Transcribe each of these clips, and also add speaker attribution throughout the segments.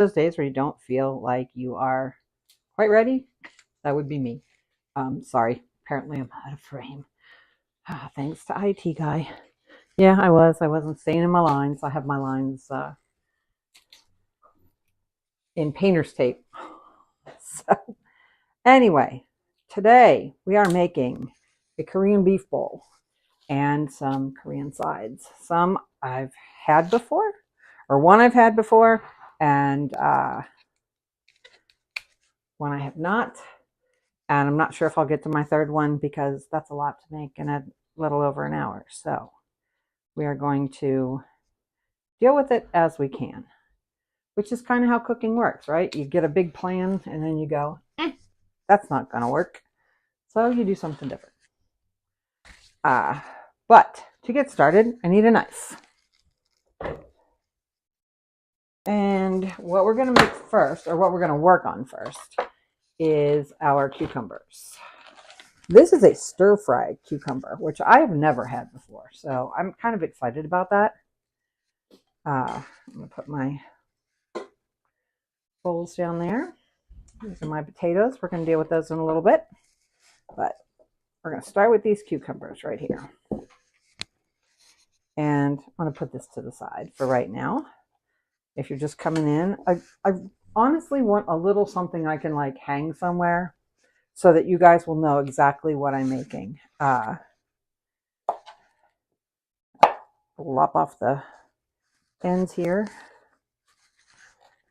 Speaker 1: those days where you don't feel like you are quite ready, that would be me. Sorry, apparently I'm out of frame. Thanks to IT guy. Yeah, I wasn't staying in my lines. I have my lines in painter's tape. So anyway, today we are making a Korean beef bowl and some Korean sides. Some I've had before, or one I've had before, and one I have not. And I'm not sure if I'll get to my third one because that's a lot to make in a little over an hour. So we are going to deal with it as we can, which is kind of how cooking works, right? You get a big plan and then you go, that's not going to work. So you do something different. But to get started, I need a knife. And what we're going to make first, or what we're going to work on first, is our cucumbers. This is a stir-fried cucumber, which I have never had before. So I'm kind of excited about that. I'm going to put my bowls down there. These are my potatoes. We're going to deal with those in a little bit. But we're going to start with these cucumbers right here. And I'm going to put this to the side for right now. If you're just coming in, I honestly want a little something I can like hang somewhere so that you guys will know exactly what I'm making. Lop off the ends here.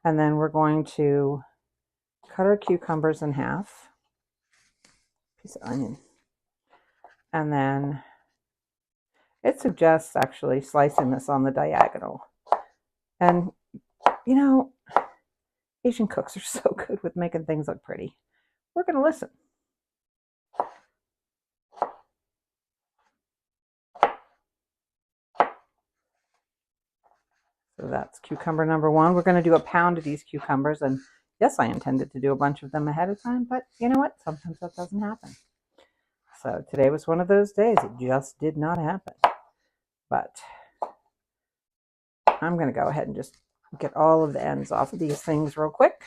Speaker 1: And then we're going to cut our cucumbers in half. Piece of onion. And then it suggests actually slicing this on the diagonal. And, you know, Asian cooks are so good with making things look pretty. We're going to listen. So that's cucumber number one. We're going to do a pound of these cucumbers. And yes, I intended to do a bunch of them ahead of time, but you know what? Sometimes that doesn't happen. So today was one of those days. It just did not happen. But I'm going to go ahead and just get all of the ends off of these things real quick.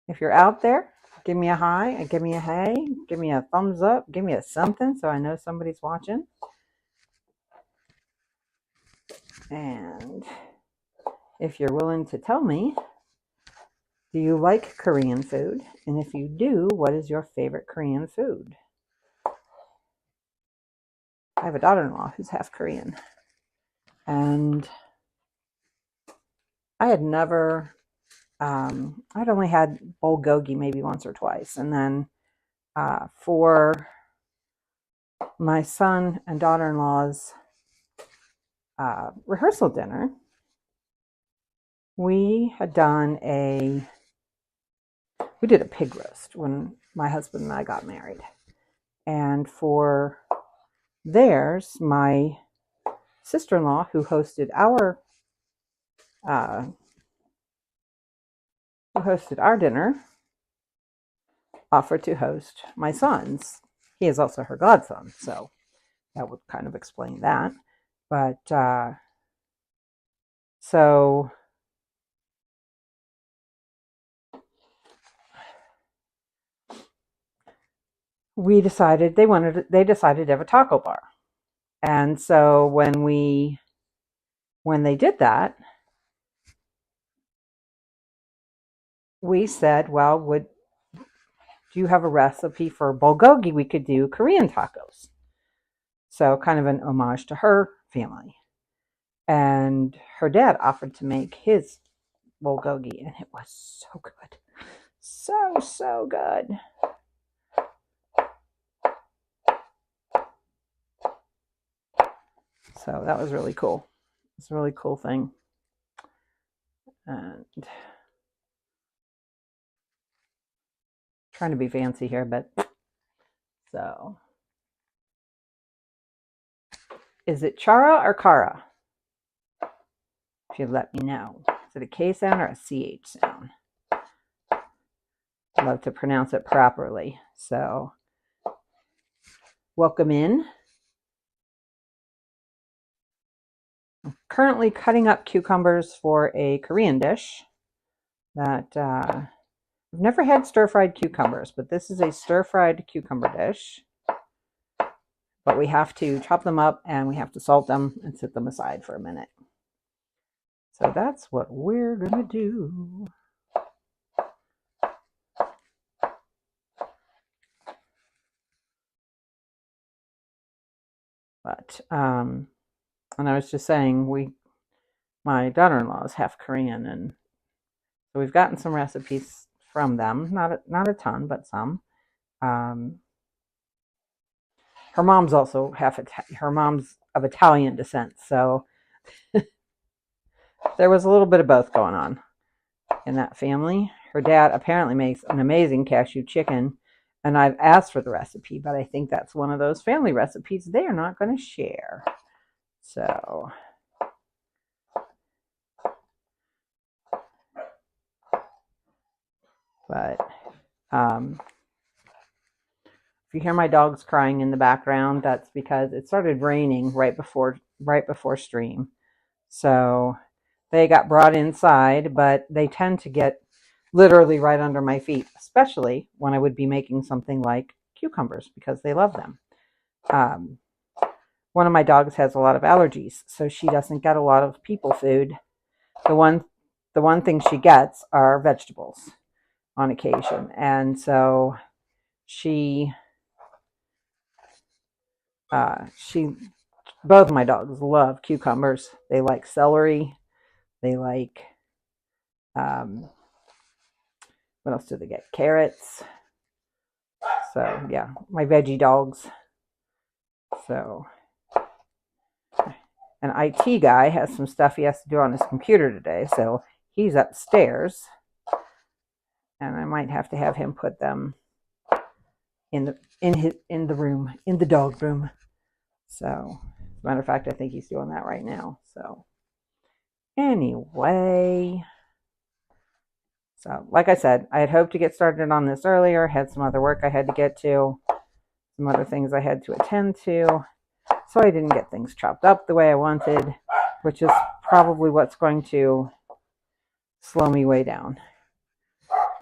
Speaker 1: If you're out there, give me a hi, give me a hey, give me a thumbs up, give me a something so I know somebody's watching. And if you're willing to tell me, do you like Korean food? And if you do, what is your favorite Korean food? I have a daughter-in-law who's half Korean. And I had never, I'd only had bulgogi maybe once or twice. And then for my son and daughter-in-law's rehearsal dinner, we did a pig roast when my husband and I got married. And for theirs, my sister-in-law, who hosted our dinner, offered to host my son's. He is also her godson, so that would kind of explain that. But so we decided they decided to have a taco bar. And so when they did that, we said, well, do you have a recipe for bulgogi? We could do Korean tacos. So kind of an homage to her family. And her dad offered to make his bulgogi, and it was so good. So good. So that was really cool. It's a really cool thing. And trying to be fancy here, but so is it Chara or Kara? If you'd let me know. Is it a K sound or a CH sound? I love to pronounce it properly. So welcome in. currently cutting up cucumbers for a Korean dish that I've never had stir-fried cucumbers, but this is a stir-fried cucumber dish. But we have to chop them up and we have to salt them and set them aside for a minute. So that's what we're gonna do. But and I was just saying, my daughter-in-law is half Korean, and so we've gotten some recipes from them. Not a ton, but some. Her mom's also her mom's of Italian descent, so there was a little bit of both going on in that family. Her dad apparently makes an amazing cashew chicken, and I've asked for the recipe, but I think that's one of those family recipes they are not going to share. So, but if you hear my dogs crying in the background, that's because it started raining right before stream. So they got brought inside, but they tend to get literally right under my feet, especially when I would be making something like cucumbers because they love them. One of my dogs has a lot of allergies, so she doesn't get a lot of people food. The one thing she gets are vegetables on occasion, and so both of my dogs love cucumbers. They like celery. They like, what else do they get? Carrots. So yeah, my veggie dogs. So an IT guy has some stuff he has to do on his computer today, so he's upstairs, and I might have to have him put them in the room, in the dog room. So, as a matter of fact, I think he's doing that right now. So, anyway, so like I said, I had hoped to get started on this earlier. Had some other work I had to get to, some other things I had to attend to, so I didn't get things chopped up the way I wanted, which is probably what's going to slow me way down.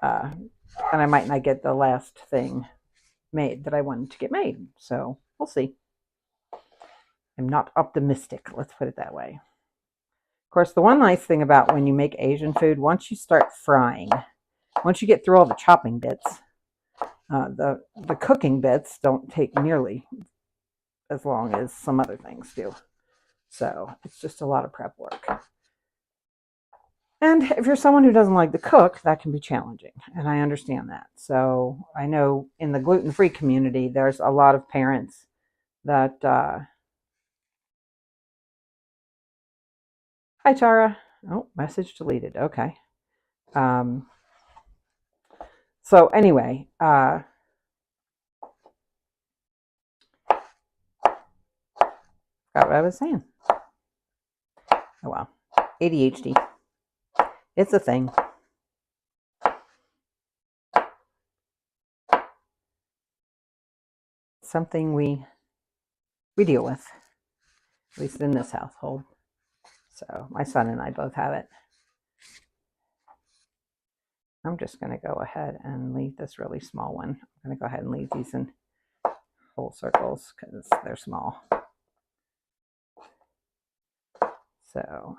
Speaker 1: And I might not get the last thing made that I wanted to get made. So we'll see. I'm not optimistic, let's put it that way. Of course, the one nice thing about when you make Asian food, once you start frying, once you get through all the chopping bits, the cooking bits don't take nearly as long as some other things do. So it's just a lot of prep work. And if you're someone who doesn't like to cook, that can be challenging. And I understand that. So I know in the gluten-free community, there's a lot of parents that... Hi, Tara. Oh, message deleted. Okay. So anyway, got what I was saying. Oh, wow. ADHD. It's a thing. Something we deal with, at least in this household. So my son and I both have it. I'm just going to go ahead and leave this really small one. I'm going to go ahead and leave these in whole circles because they're small. So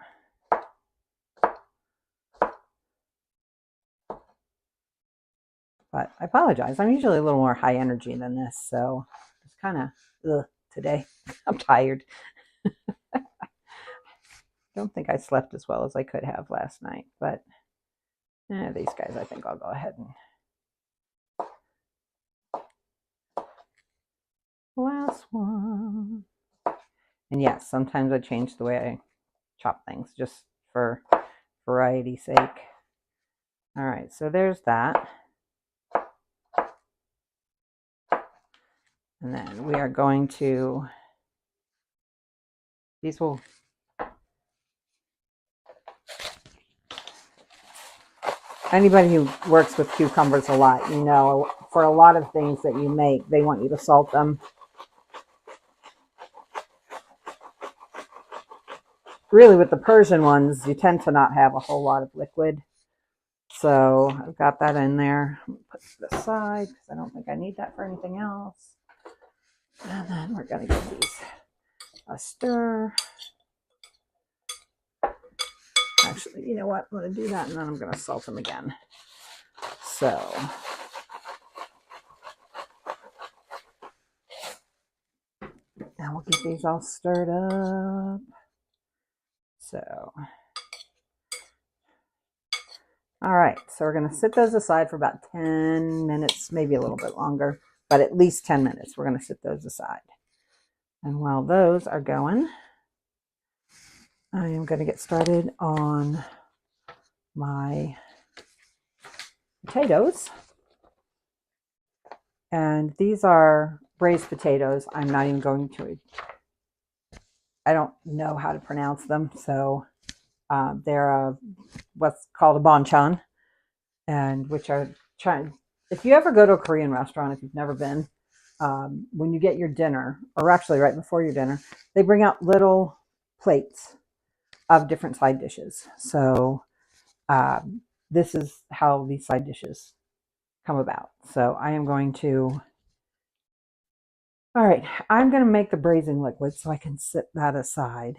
Speaker 1: but I apologize. I'm usually a little more high energy than this, so it's kind of today. I'm tired. Don't think I slept as well as I could have last night, but these guys, I think I'll go ahead and last one. And yes, sometimes I change the way I chop things just for variety's sake. All right, so there's that. And then we are going to, these will, anybody who works with cucumbers a lot, you know, for a lot of things that you make, they want you to salt them really with the Persian ones, you tend to not have a whole lot of liquid. So I've got that in there. I'm gonna put it aside because I don't think I need that for anything else. And then we're going to give these a stir. Actually, you know what? I'm going to do that and then I'm going to salt them again. So now we'll get these all stirred up. So, all right. So we're going to sit those aside for about 10 minutes, maybe a little bit longer, but at least 10 minutes. We're going to sit those aside. And while those are going, I am going to get started on my potatoes. And these are braised potatoes. I'm not even going to, I don't know how to pronounce them. So they're what's called a banchan, and which are trying, if you ever go to a Korean restaurant, if you've never been, when you get your dinner, or actually right before your dinner, they bring out little plates of different side dishes. So this is how these side dishes come about. So I am going to, all right, I'm going to make the braising liquid so I can set that aside.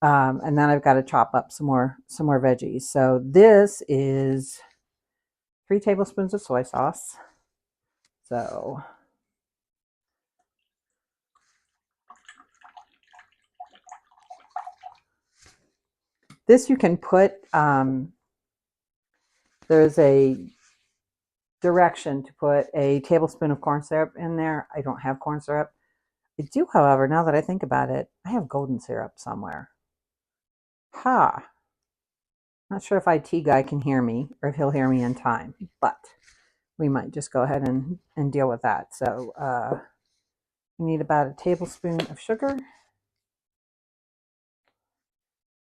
Speaker 1: And then I've got to chop up some more veggies. So this is 3 tablespoons of soy sauce. So this you can put, there's a direction to put a tablespoon of corn syrup in there. I don't have corn syrup. I do, however, now that I think about it, I have golden syrup somewhere. Not sure if IT guy can hear me or if he'll hear me in time, but we might just go ahead and deal with that. So you need about a tablespoon of sugar.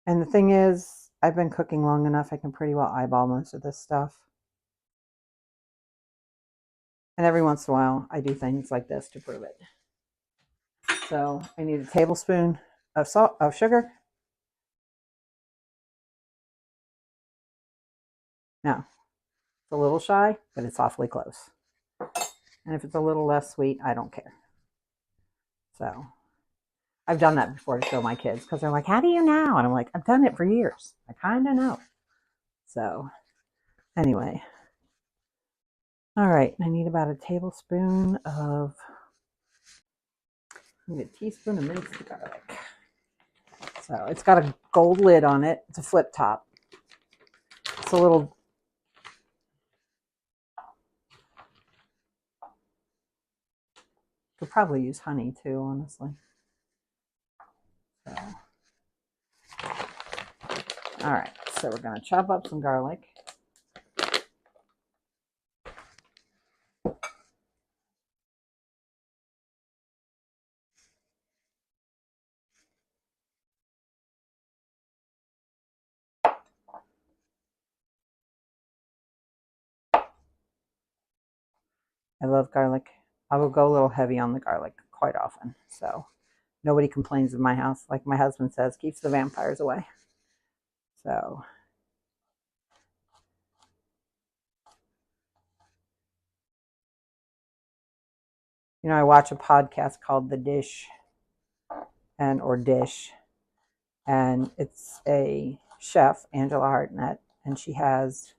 Speaker 1: And the thing is, I've been cooking long enough, I can pretty well eyeball most of this stuff. And every once in a while, I do things like this to prove it. So I need a tablespoon of sugar. Now, it's a little shy, but it's awfully close. And if it's a little less sweet, I don't care. So I've done that before to show my kids because they're like, how do you know? And I'm like, I've done it for years. I kind of know. So anyway. All right. I need about a tablespoon of, I need a teaspoon of minced garlic. So it's got a gold lid on it. It's a flip top. It's a little, could probably use honey too, honestly. So. All right, so we're going to chop up some garlic. I love garlic. I will go a little heavy on the garlic quite often. So nobody complains in my house. Like my husband says, keeps the vampires away. So I watch a podcast called The Dish or Dish, and it's a chef, Angela Hartnett, and she has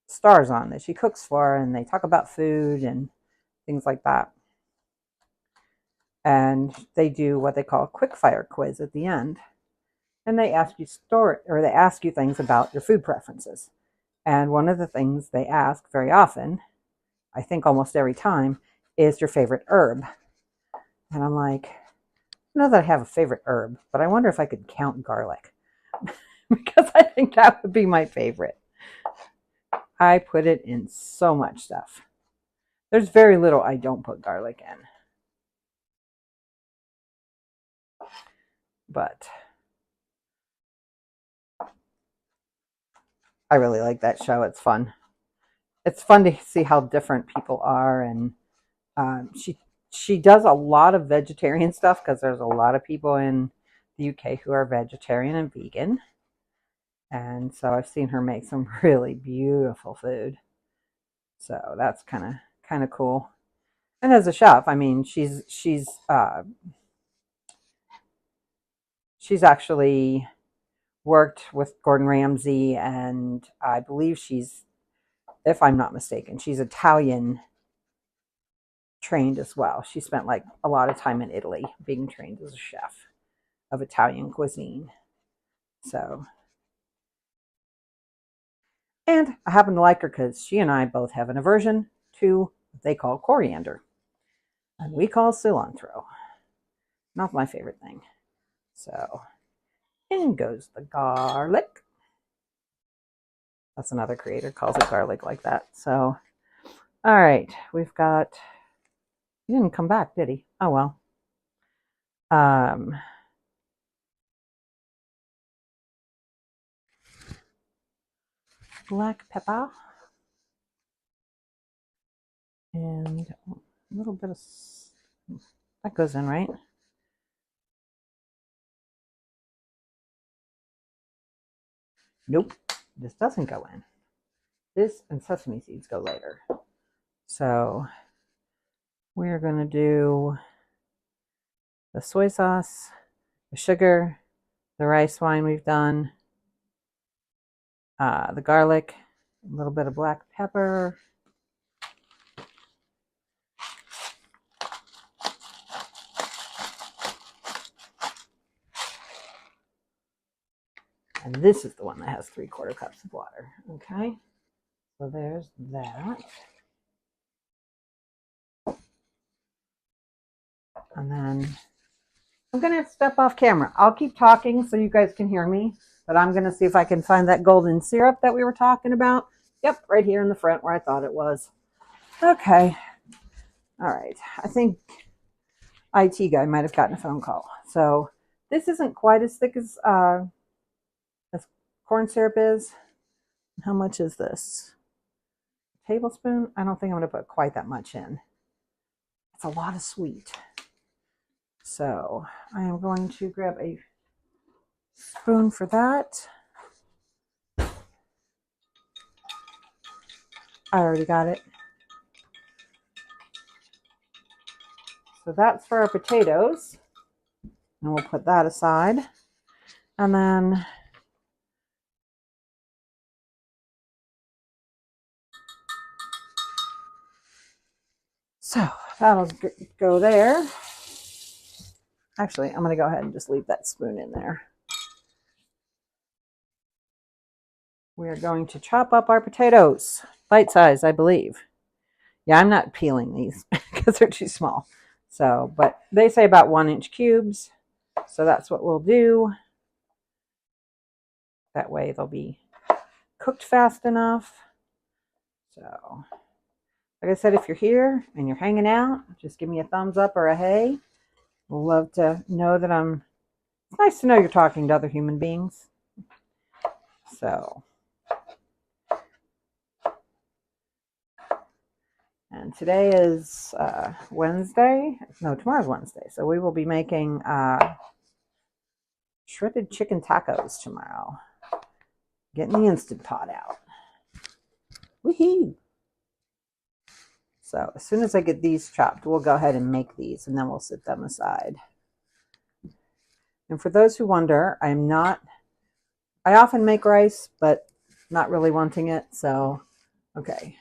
Speaker 1: stars on that she cooks for, and they talk about food and things like that. And they do what they call a quick fire quiz at the end. And they ask you things about your food preferences. And one of the things they ask very often, I think almost every time, is your favorite herb. And I'm like, I know that I have a favorite herb, but I wonder if I could count garlic. Because I think that would be my favorite. I put it in so much stuff. There's very little I don't put garlic in. But I really like that show. It's fun. It's fun to see how different people are. And she does a lot of vegetarian stuff because there's a lot of people in the UK who are vegetarian and vegan. And so I've seen her make some really beautiful food. So that's kind of cool. And as a chef, I mean, she's actually worked with Gordon Ramsay, and I believe she's, if I'm not mistaken, she's Italian trained as well. She spent like a lot of time in Italy being trained as a chef of Italian cuisine. So, and I happen to like her because she and I both have an aversion to what they call coriander, and we call cilantro. Not my favorite thing. So, in goes the garlic. That's another creator calls it garlic like that. So, all right, we've got, he didn't come back, did he? Oh, well. Black pepper. And a little bit of, that goes in, right? Nope, this doesn't go in. This and sesame seeds go later. So we're going to do the soy sauce, the sugar, the rice wine we've done, the garlic, a little bit of black pepper, and this is the one that has 3/4 cups of water. Okay, so there's that. And then I'm going to step off camera. I'll keep talking so you guys can hear me, but I'm going to see if I can find that golden syrup that we were talking about. Yep, right here in the front where I thought it was. Okay. All right. I think IT guy might have gotten a phone call. So this isn't quite as thick as corn syrup is. How much is this? A tablespoon? I don't think I'm going to put quite that much in. It's a lot of sweet. So I am going to grab a spoon for that. I already got it. So that's for our potatoes. And we'll put that aside. And then so that'll go there. Actually, I'm going to go ahead and just leave that spoon in there. We are going to chop up our potatoes. Bite size, I believe. Yeah, I'm not peeling these because they're too small. So, but they say about 1-inch cubes. So that's what we'll do. That way they'll be cooked fast enough. So, like I said, if you're here and you're hanging out, just give me a thumbs up or a hey. We'll love to know that it's nice to know you're talking to other human beings. So, and today is Wednesday. No, tomorrow's Wednesday. So we will be making shredded chicken tacos tomorrow. Getting the Instant Pot out. Woohoo! So as soon as I get these chopped, we'll go ahead and make these, and then we'll set them aside. And for those who wonder, I often make rice, but not really wanting it. So, okay.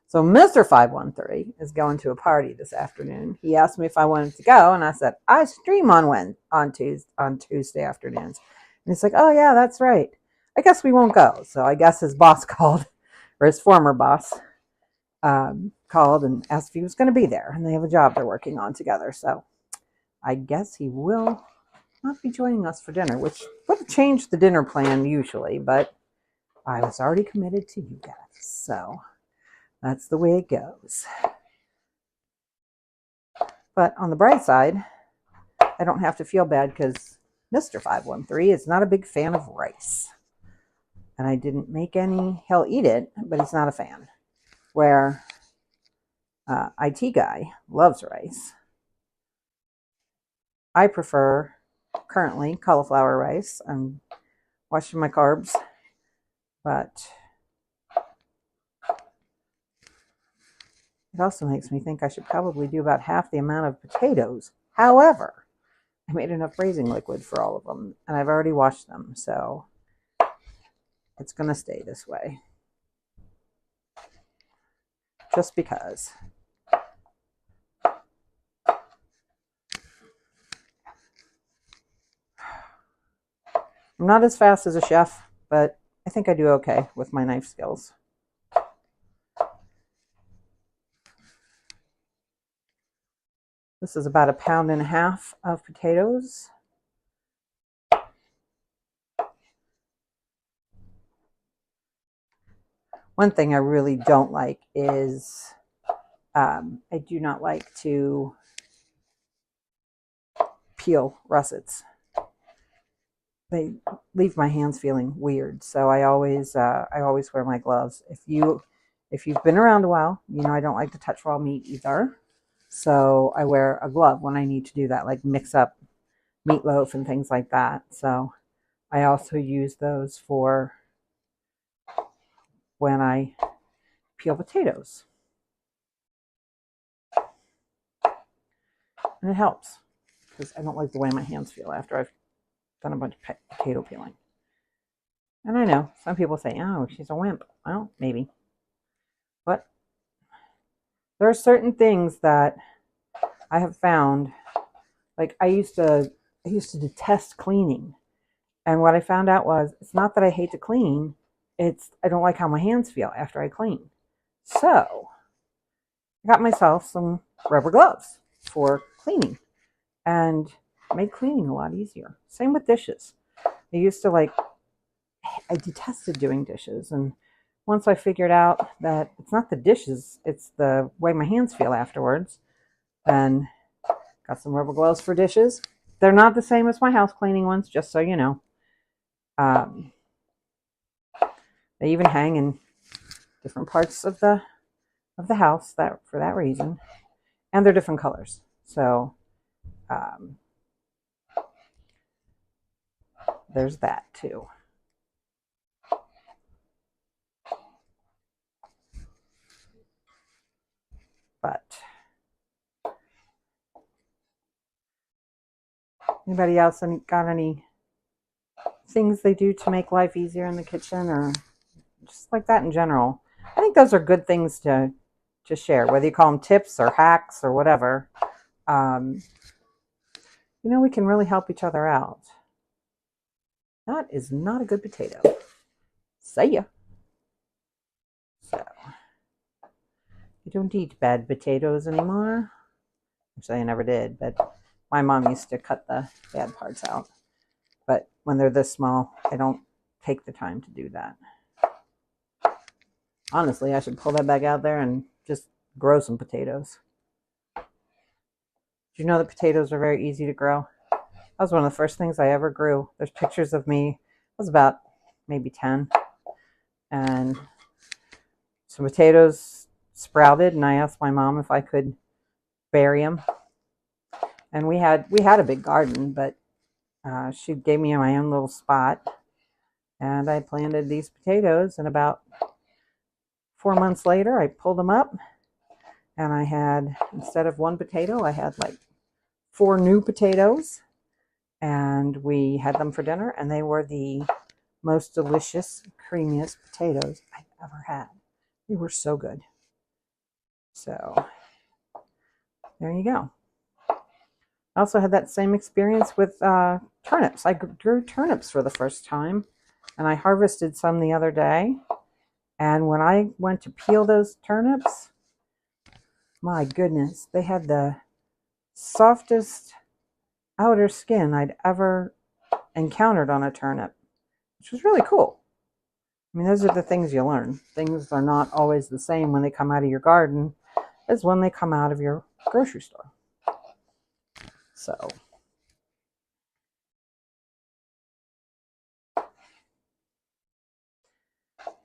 Speaker 1: So Mr. 513 is going to a party this afternoon. He asked me if I wanted to go, and I said, I stream on Tuesday afternoons. And he's like, oh yeah, that's right. I guess we won't go. So I guess his boss called, or his former boss called and asked if he was going to be there. And they have a job they're working on together. So I guess he will not be joining us for dinner, which would have changed the dinner plan usually, but I was already committed to you guys. So that's the way it goes. But on the bright side, I don't have to feel bad because Mr. 513 is not a big fan of rice. and I didn't make any. He'll eat it, but he's not a fan. Where IT guy loves rice. I prefer currently cauliflower rice. I'm watching my carbs, but it also makes me think I should probably do about half the amount of potatoes. However, I made enough braising liquid for all of them, and I've already washed them, so it's going to stay this way. Just because. I'm not as fast as a chef, but I think I do okay with my knife skills. This is about 1.5 pounds of potatoes. One thing I really don't like is I do not like to peel russets. They leave my hands feeling weird, so I always wear my gloves. If you've been around a while, you know I don't like to touch raw meat either. So I wear a glove when I need to do that, like mix up meatloaf and things like that. So I also use those for when I peel potatoes. And it helps because I don't like the way my hands feel after I've done a bunch of potato peeling. And I know some people say, oh, she's a wimp. Well, maybe. But there are certain things that I have found, like I used to detest cleaning. And what I found out was it's not that I hate to clean, it's I don't like how my hands feel after I clean. So I got myself some rubber gloves for cleaning and made cleaning a lot easier. Same with dishes. I detested doing dishes, and once I figured out that it's not the dishes, it's the way my hands feel afterwards, then got some rubber gloves for dishes. They're not the same as my house cleaning ones, just so you know. They even hang in different parts of the house for that reason, and they're different colors. So there's that too. But anybody else got any things they do to make life easier in the kitchen, or just like that in general? I think those are good things to share, whether you call them tips or hacks or whatever. We can really help each other out. That is not a good potato. See ya. So, you don't eat bad potatoes anymore. Actually, I never did, but my mom used to cut the bad parts out. But when they're this small, I don't take the time to do that. Honestly, I should pull that back out there and just grow some potatoes. Do you know that potatoes are very easy to grow? That was one of the first things I ever grew. There's pictures of me. I was about maybe 10. And some potatoes sprouted, and I asked my mom if I could bury them. And we had a big garden, but she gave me my own little spot. And I planted these potatoes, and about 4 months later, I pulled them up, and I had, instead of one potato, I had like 4 new potatoes, and we had them for dinner, and they were the most delicious, creamiest potatoes I've ever had. They were so good. So there you go. I also had that same experience with turnips. I grew turnips for the first time, and I harvested some the other day. And when I went to peel those turnips, my goodness, they had the softest outer skin I'd ever encountered on a turnip, which was really cool. I mean, those are the things you learn. Things are not always the same when they come out of your garden as when they come out of your grocery store. So,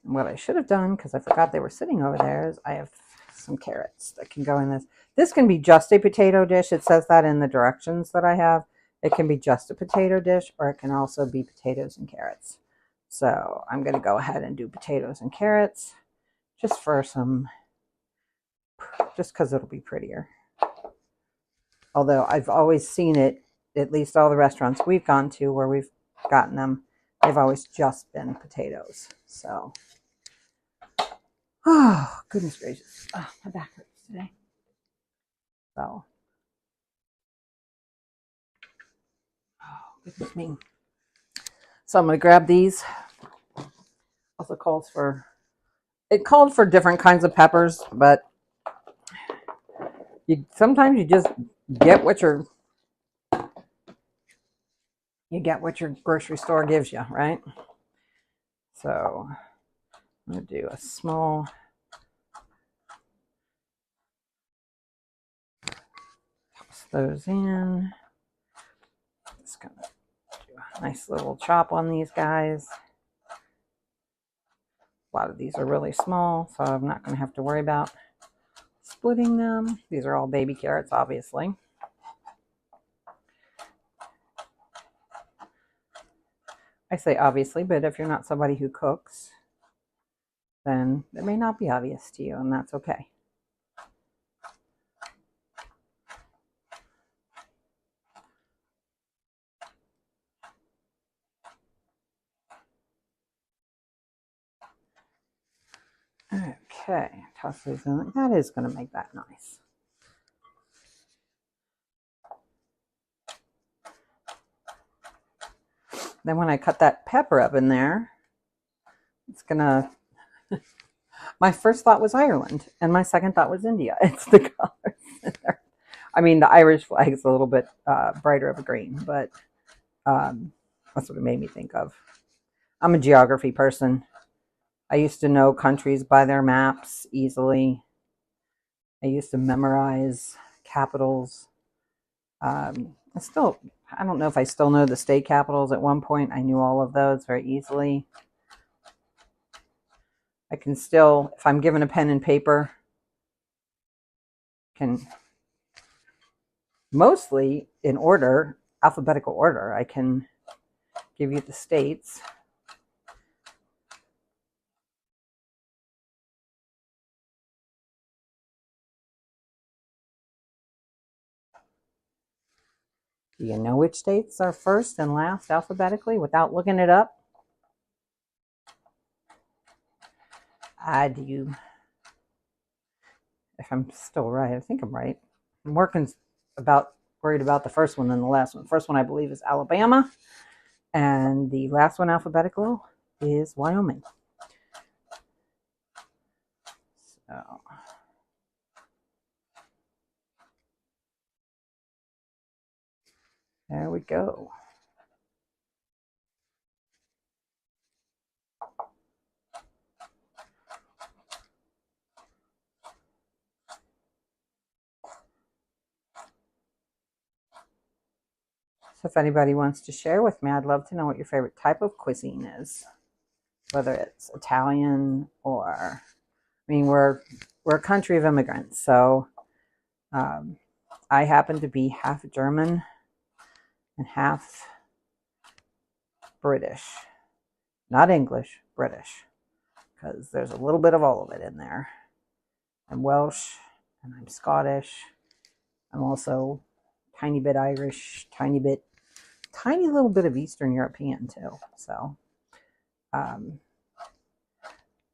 Speaker 1: And what I should have done, because I forgot they were sitting over there, is I have some carrots that can go in this. This can be just a potato dish. It says that in the directions that I have. It can be just a potato dish, or it can also be potatoes and carrots. So I'm going to go ahead and do potatoes and carrots just for some, just because it'll be prettier. Although I've always seen it, at least all the restaurants we've gone to where we've gotten them, they've always just been potatoes. So, oh, goodness gracious. Oh, my back hurts today. So, oh, goodness me. So I'm going to grab these. Also it called for different kinds of peppers, but sometimes you just get what your grocery store gives you, right? So I'm going to do a small, toss those in. Just going to do a nice little chop on these guys. A lot of these are really small, so I'm not going to have to worry about splitting them. These are all baby carrots, obviously. I say obviously, but if you're not somebody who cooks, then it may not be obvious to you, and that's okay. Okay, toss those in. That is going to make that nice. Then when I cut that pepper up in there, it's going to... My first thought was Ireland, and my second thought was India. It's the colors in there. I mean, the Irish flag is a little bit brighter of a green, but that's what it made me think of. I'm a geography person. I used to know countries by their maps easily. I used to memorize capitals. I don't know if I still know the state capitals. At one point, I knew all of those very easily. I can still, if I'm given a pen and paper, can mostly in order, alphabetical order, I can give you the states. Do you know which states are first and last alphabetically without looking it up? I do. If I'm still right, I think I'm right. I'm worried about the first one than the last one. The first one, I believe, is Alabama, and the last one alphabetical is Wyoming. So there we go. So if anybody wants to share with me, I'd love to know what your favorite type of cuisine is. Whether it's Italian or, I mean, we're a country of immigrants, so I happen to be half German and half British. Not English, British, because there's a little bit of all of it in there. I'm Welsh and I'm Scottish. I'm also a tiny bit Irish, tiny little bit of Eastern European too. So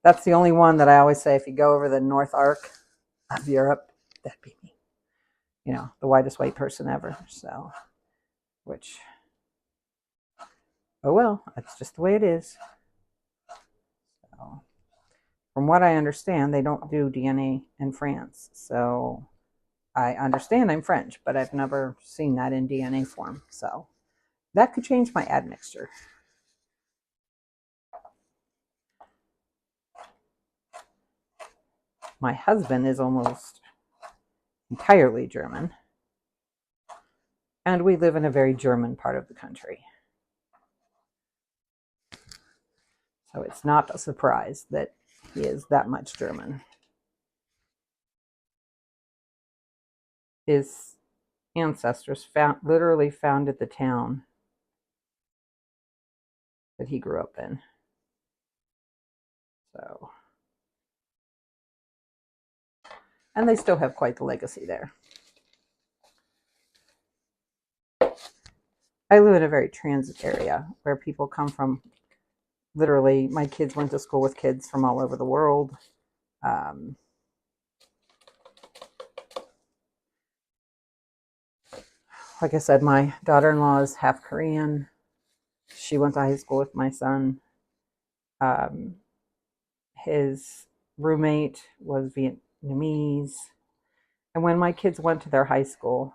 Speaker 1: that's the only one that I always say, if you go over the North Arc of Europe, that'd be me. You know, the whitest white person ever. So, which, oh well, that's just the way it is. So, from what I understand, they don't do DNA in France. So I understand I'm French, but I've never seen that in DNA form. So that could change my admixture. My husband is almost entirely German, and we live in a very German part of the country. So it's not a surprise that he is that much German. His ancestors literally founded the town that he grew up in. So, and they still have quite the legacy there. I live in a very transit area where people come from. Literally, my kids went to school with kids from all over the world. Like I said, my daughter-in-law is half Korean. She went to high school with my son. His roommate was Vietnamese. And when my kids went to their high school,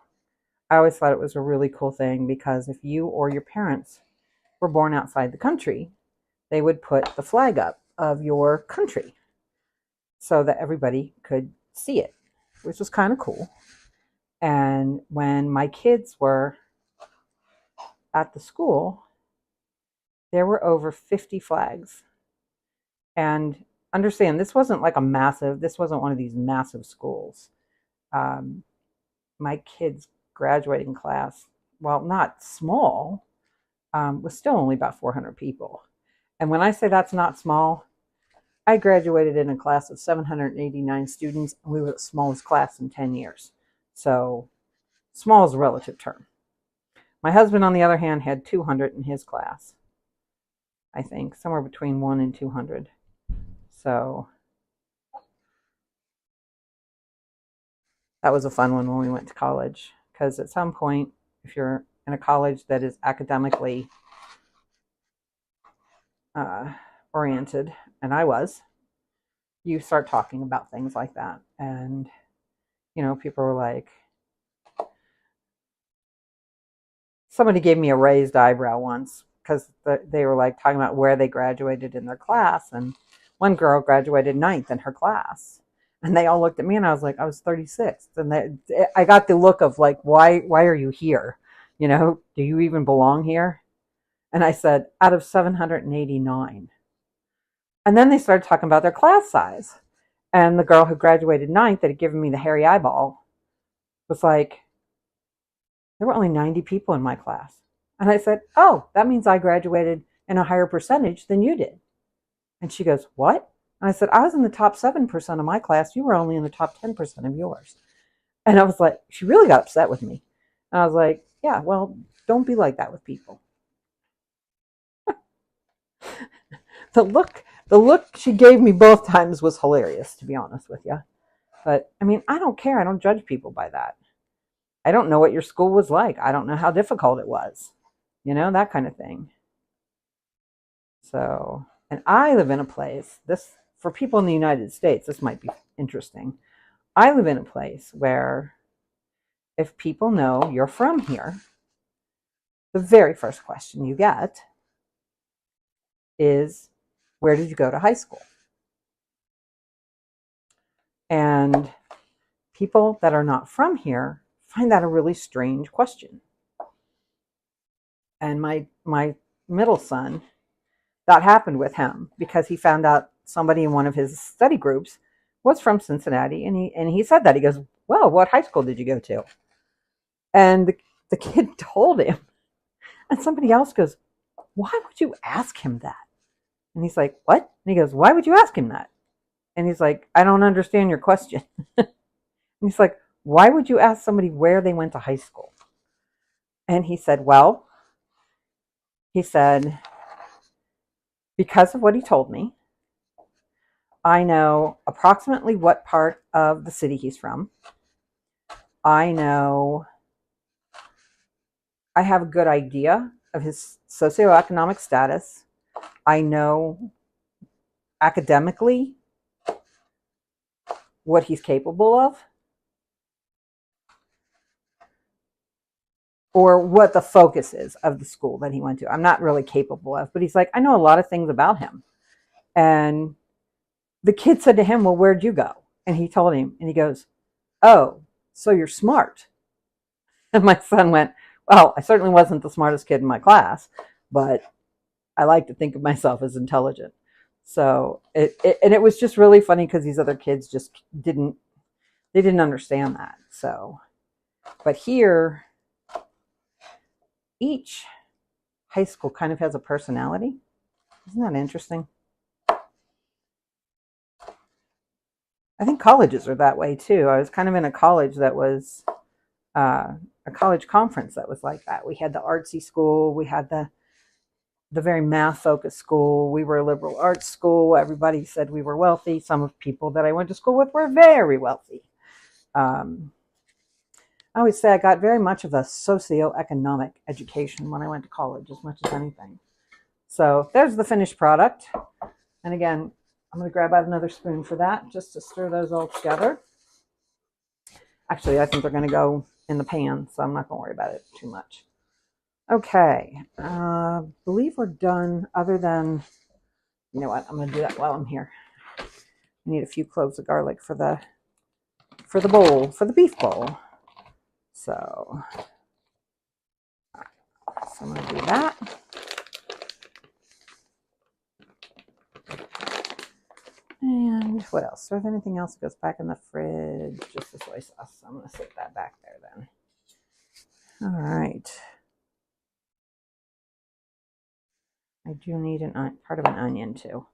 Speaker 1: I always thought it was a really cool thing, because if you or your parents were born outside the country, they would put the flag up of your country so that everybody could see it, which was kind of cool. And when my kids were at the school, there were over 50 flags. And understand, this wasn't like this wasn't one of these massive schools. My kids' graduating class, while not small, was still only about 400 people. And when I say that's not small, I graduated in a class of 789 students, and we were the smallest class in 10 years. So small is a relative term. My husband, on the other hand, had 200 in his class. I think somewhere between 1 and 200. So that was a fun one when we went to college, because at some point, if you're in a college that is academically oriented, and I was, you start talking about things like that. And, people were like, somebody gave me a raised eyebrow once, because they were like talking about where they graduated in their class. And one girl graduated 9th in her class. And they all looked at me, and I was like, I was 36th. And I got the look of like, why are you here? Do you even belong here? And I said, out of 789. And then they started talking about their class size. And the girl who graduated 9th that had given me the hairy eyeball was like, there were only 90 people in my class. And I said, oh, that means I graduated in a higher percentage than you did. And she goes, what? And I said, I was in the top 7% of my class. You were only in the top 10% of yours. And I was like, she really got upset with me. And I was like, yeah, well, don't be like that with people. The look she gave me both times was hilarious, to be honest with you. But I mean, I don't care. I don't judge people by that. I don't know what your school was like. I don't know how difficult it was. That kind of thing. So, and I live in a place, for people in the United States, this might be interesting. I live in a place where if people know you're from here, the very first question you get is, where did you go to high school? And people that are not from here find that a really strange question. And my middle son, that happened with him because he found out somebody in one of his study groups was from Cincinnati, and he said that. He goes, well, what high school did you go to? And the kid told him. And somebody else goes, why would you ask him that? And he's like, what? And he goes, why would you ask him that? And he's like, I don't understand your question. And he's like, why would you ask somebody where they went to high school? And he said, because of what he told me, I know approximately what part of the city he's from. I have a good idea of his socioeconomic status. I know academically what he's capable of, or what the focus is of the school that he went to. I'm not really capable of, but he's like, I know a lot of things about him. And the kid said to him, well, where'd you go? And he told him, and he goes, oh, so you're smart. And my son went, well, I certainly wasn't the smartest kid in my class, but I like to think of myself as intelligent. So it was just really funny because these other kids just didn't understand that. So, but here, each high school kind of has a personality. Isn't that interesting? I think colleges are that way too. I was kind of in a college that was a college conference that was like that. We had the artsy school, we had the very math focused school. We were a liberal arts school. Everybody said we were wealthy. Some of people that I went to school with were very wealthy. I always say I got very much of a socioeconomic education when I went to college, as much as anything. So there's the finished product. And again, I'm going to grab out another spoon for that, just to stir those all together. Actually, I think they're going to go in the pan, so I'm not going to worry about it too much. Okay, I believe we're done, other than, you know what, I'm going to do that while I'm here. I need a few cloves of garlic for the bowl, for the beef bowl. So I'm going to do that. And what else? Is there anything else that goes back in the fridge? Just the soy sauce. So I'm going to sit that back there then. All right. I do need part of an onion too.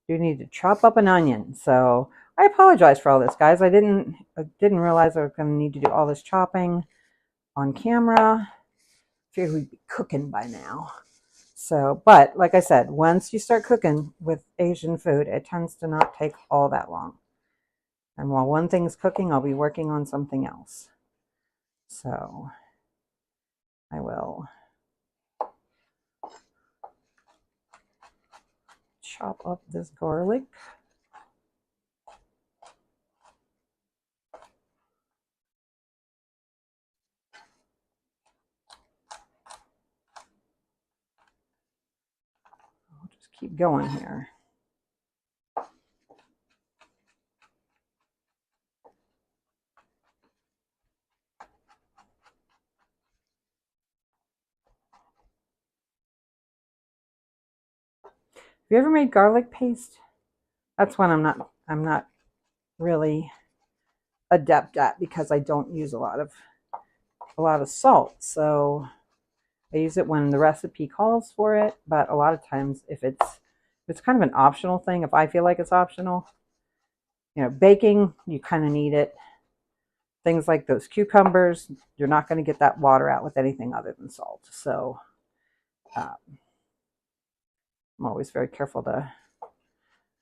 Speaker 1: I do need to chop up an onion. So I apologize for all this, guys. I didn't realize I was going to need to do all this chopping on camera. I figured we'd be cooking by now. So, but like I said, once you start cooking with Asian food, it tends to not take all that long. And while one thing's cooking, I'll be working on something else. So I will chop up this garlic. I'll just keep going here. Have you ever made garlic paste? That's one I'm not really adept at, because I don't use a lot of salt. So I use it when the recipe calls for it, but a lot of times if it's kind of an optional thing, if I feel like it's optional, you know, baking, you kind of need it. Things like those cucumbers, you're not going to get that water out with anything other than salt. So I'm always very careful to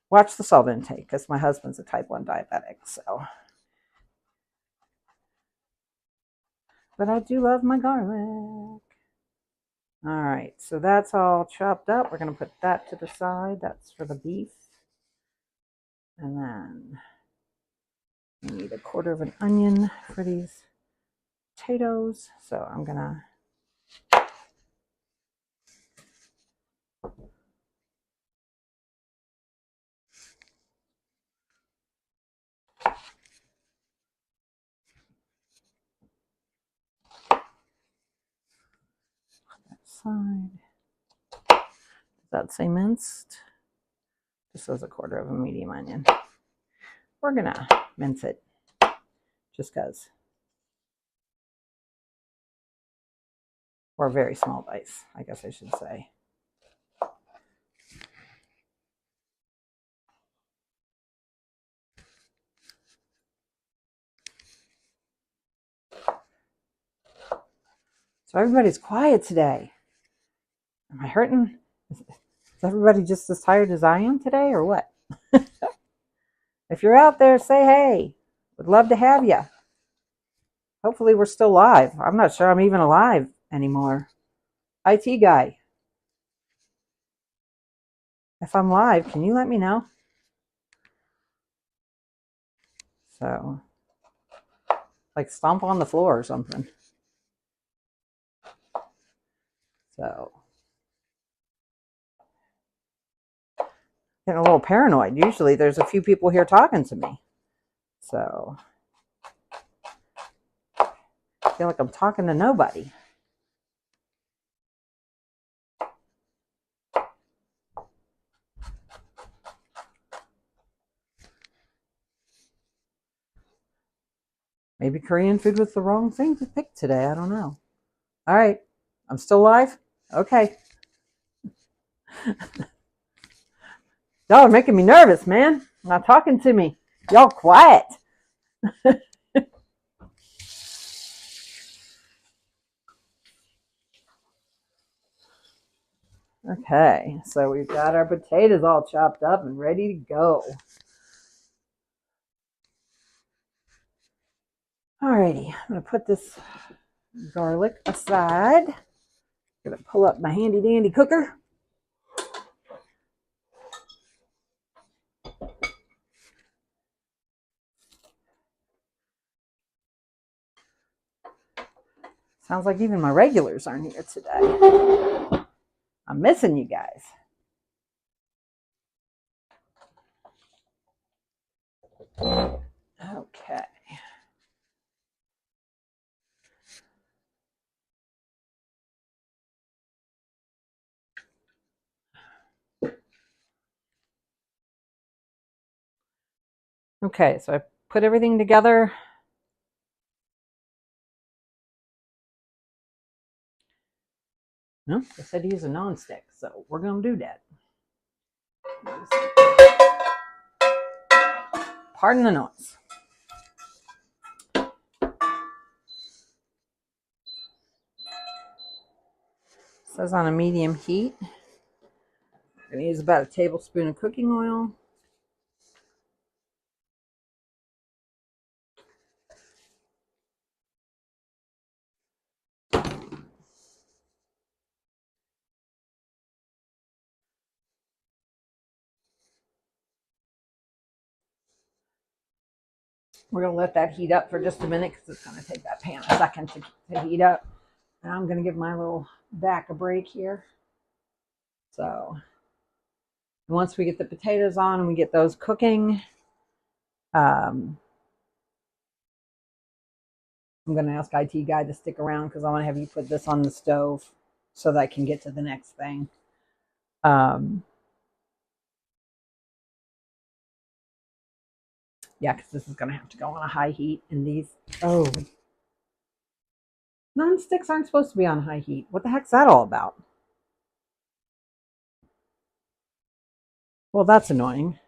Speaker 1: watch the salt intake, because my husband's a type 1 diabetic. So, but I do love my garlic. All right, so that's all chopped up. We're going to put that to the side. That's for the beef. And then we need a quarter of an onion for these potatoes. So I'm going to side. Does that say minced? This says a quarter of a medium onion. We're gonna mince it just because. Or very small dice, I guess I should say. So everybody's quiet today. Am I hurting? Is everybody just as tired as I am today, or what? If you're out there, say hey. Would love to have you. Hopefully we're still live. I'm not sure I'm even alive anymore. IT guy. If I'm live, can you let me know? So, like stomp on the floor or something. So, getting a little paranoid. Usually there's a few people here talking to me. So, I feel like I'm talking to nobody. Maybe Korean food was the wrong thing to pick today. I don't know. All right. I'm still live? Okay. Y'all are making me nervous, man. Not talking to me. Y'all quiet. Okay, so we've got our potatoes all chopped up and ready to go. Alrighty, I'm going to put this garlic aside. I'm going to pull up my handy dandy cooker. Sounds like even my regulars aren't here today. I'm missing you guys. Okay. Okay, so I put everything together. No, they said to use a nonstick, so we're going to do that. Pardon the noise. It says on a medium heat. I'm going to use about a tablespoon of cooking oil. We're going to let that heat up for just a minute because it's going to take that pan a second to heat up. And I'm going to give my little back a break here. So once we get the potatoes on and we get those cooking, I'm going to ask IT guy to stick around because I want to have you put this on the stove so that I can get to the next thing. Yeah, because this is going to have to go on a high heat. And these, non-sticks aren't supposed to be on high heat. What the heck's that all about? Well, that's annoying.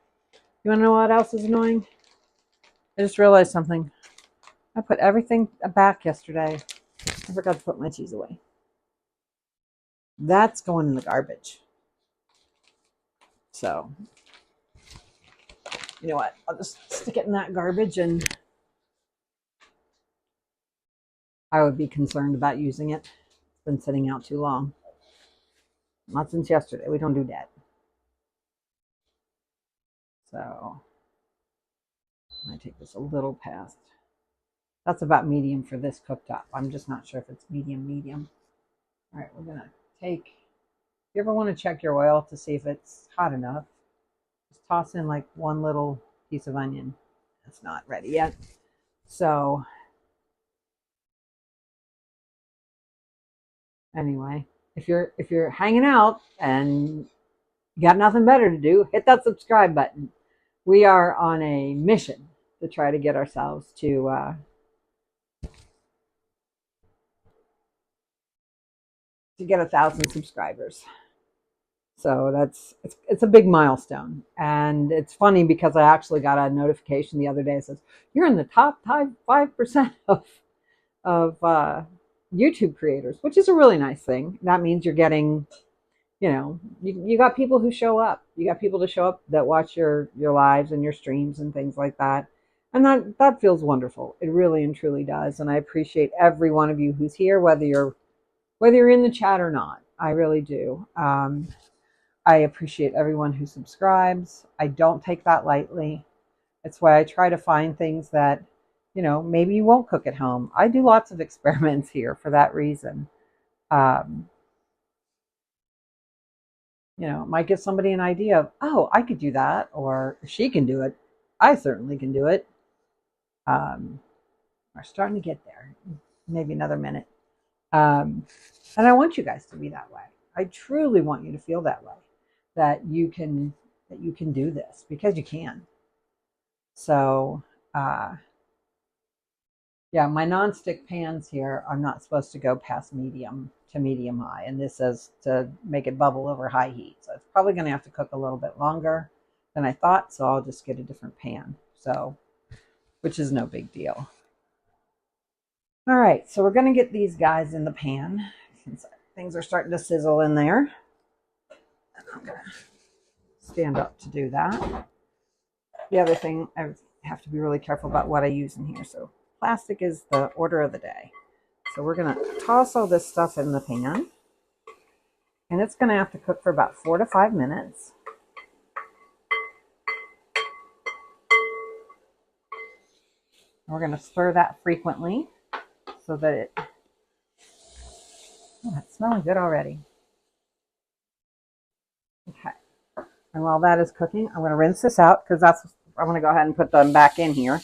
Speaker 1: You want to know what else is annoying? I just realized something. I put everything back yesterday. I forgot to put my cheese away. That's going in the garbage. So, you know what? I'll just stick it in that garbage, and I would be concerned about using it. It's been sitting out too long. Not since yesterday. We don't do that. So, I take this a little past. That's about medium for this cooktop. I'm just not sure if it's medium. All right, we're going to take, if you ever want to check your oil to see if it's hot enough, just toss in like one little piece of onion. It's not ready yet. So anyway, if you're hanging out and you got nothing better to do, hit that subscribe button. We are on a mission to try to get ourselves to get 1,000 subscribers. So it's a big milestone. And it's funny because I actually got a notification the other day that says you're in the top 5% of YouTube creators, which is a really nice thing. That means you're getting, you got people who show up. You got people to show up that watch your lives and your streams and things like that. And that feels wonderful. It really and truly does. And I appreciate every one of you who's here, whether you're in the chat or not. I really do. I appreciate everyone who subscribes. I don't take that lightly. It's why I try to find things that, maybe you won't cook at home. I do lots of experiments here for that reason. It might give somebody an idea of, oh, I could do that, or if she can do it, I certainly can do it. We're starting to get there. Maybe another minute. And I want you guys to be that way. I truly want you to feel that way, that you can do this because you can. So Yeah, my nonstick pans here are not supposed to go past medium to medium high, and this says to make it bubble over high heat. So it's probably going to have to cook a little bit longer than I thought, so I'll just get a different pan. So, which is no big deal. All right, so we're going to get these guys in the pan. Things are starting to sizzle in there. I'm going to stand up to do that. The other thing, I have to be really careful about what I use in here. So plastic is the order of the day. So we're going to toss all this stuff in the pan. And it's going to have to cook for about 4 to 5 minutes. We're going to stir that frequently so that it, oh, it's smelling good already. Okay. And while that is cooking, I'm going to rinse this out because I'm going to go ahead and put them back in here.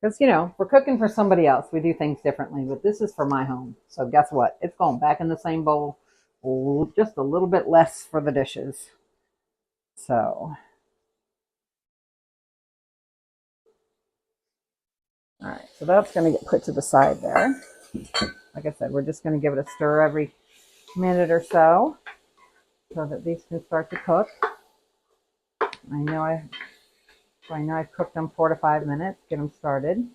Speaker 1: Because, you know, we're cooking for somebody else. We do things differently, but this is for my home. So guess what? It's going back in the same bowl, just a little bit less for the dishes. So, all right, so that's going to get put to the side there. Like I said, we're just going to give it a stir every minute or so that these can start to cook. I know I've cooked them 4 to 5 minutes. Get them started.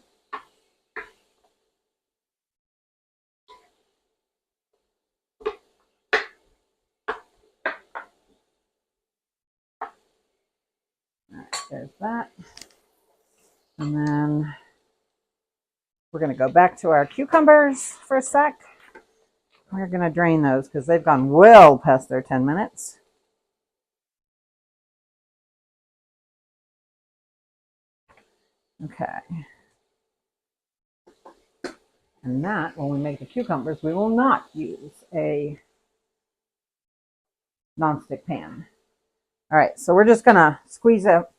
Speaker 1: All right, there's that. And then we're going to go back to our cucumbers for a sec. We're going to drain those because they've gone well past their 10 minutes. Okay. And that, when we make the cucumbers, we will not use a nonstick pan. All right, so we're just going to squeeze out.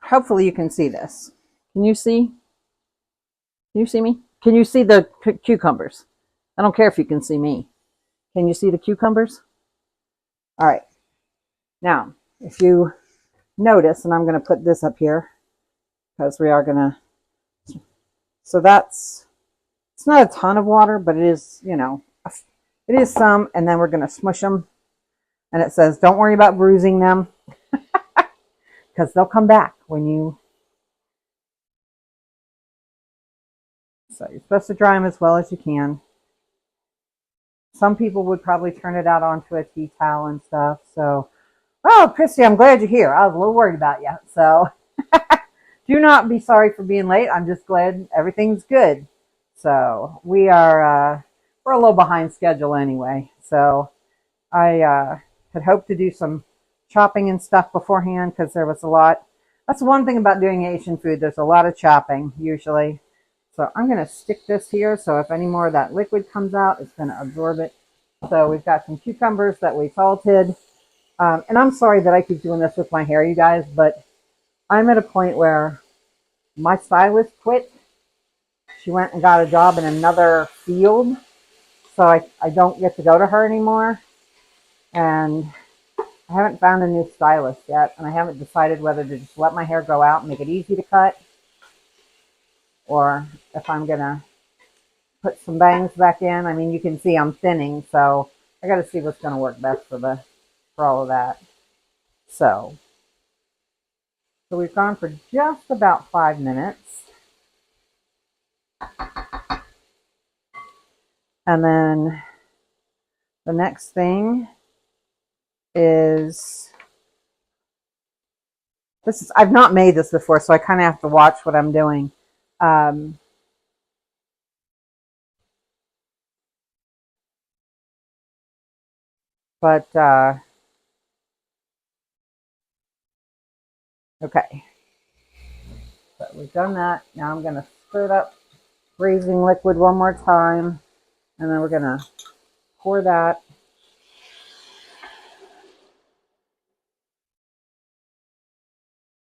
Speaker 1: Hopefully you can see this. Can you see? Can you see me? Can you see the cucumbers? I don't care if you can see me. Can you see the cucumbers? All right. Now, if you notice, and I'm going to put this up here because we are going to, so it's not a ton of water, but it is, you know, it is some, and then we're going to smush them. And it says, don't worry about bruising them because they'll come back when you, so you're supposed to dry them as well as you can. Some people would probably turn it out onto a tea towel and stuff. So, oh, Christy, I'm glad you're here. I was a little worried about you. So do not be sorry for being late. I'm just glad everything's good. So we're a little behind schedule anyway. So I had hoped to do some chopping and stuff beforehand because there was a lot. That's one thing about doing Asian food. There's a lot of chopping usually. So I'm going to stick this here, so if any more of that liquid comes out, it's going to absorb it. So we've got some cucumbers that we salted. And I'm sorry that I keep doing this with my hair, you guys, but I'm at a point where my stylist quit. She went and got a job in another field, so I don't get to go to her anymore. And I haven't found a new stylist yet, and I haven't decided whether to just let my hair grow out and make it easy to cut, or if I'm going to put some bangs back in. I mean, you can see I'm thinning, so I got to see what's going to work best for all of that. So we've gone for just about 5 minutes. And then the next thing is I've not made this before, so I kind of have to watch what I'm doing. Okay. So we've done that. Now I'm going to stir up braising liquid one more time, and then we're going to pour that.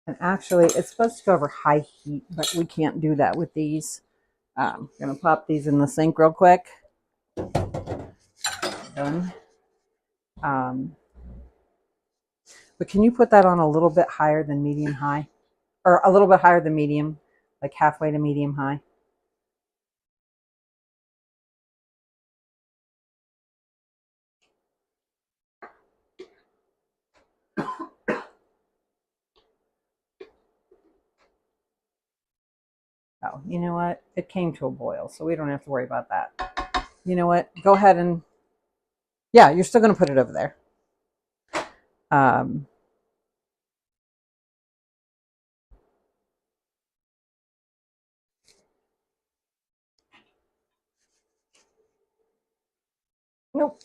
Speaker 1: And actually, it's supposed to go over high heat, but we can't do that with these. I'm going to pop these in the sink real quick. Done. But can you put that on a little bit higher than medium high? Or a little bit higher than medium, like halfway to medium high? Oh, you know what? It came to a boil, so we don't have to worry about that. You know what? Go ahead and, yeah, you're still going to put it over there. Um, nope.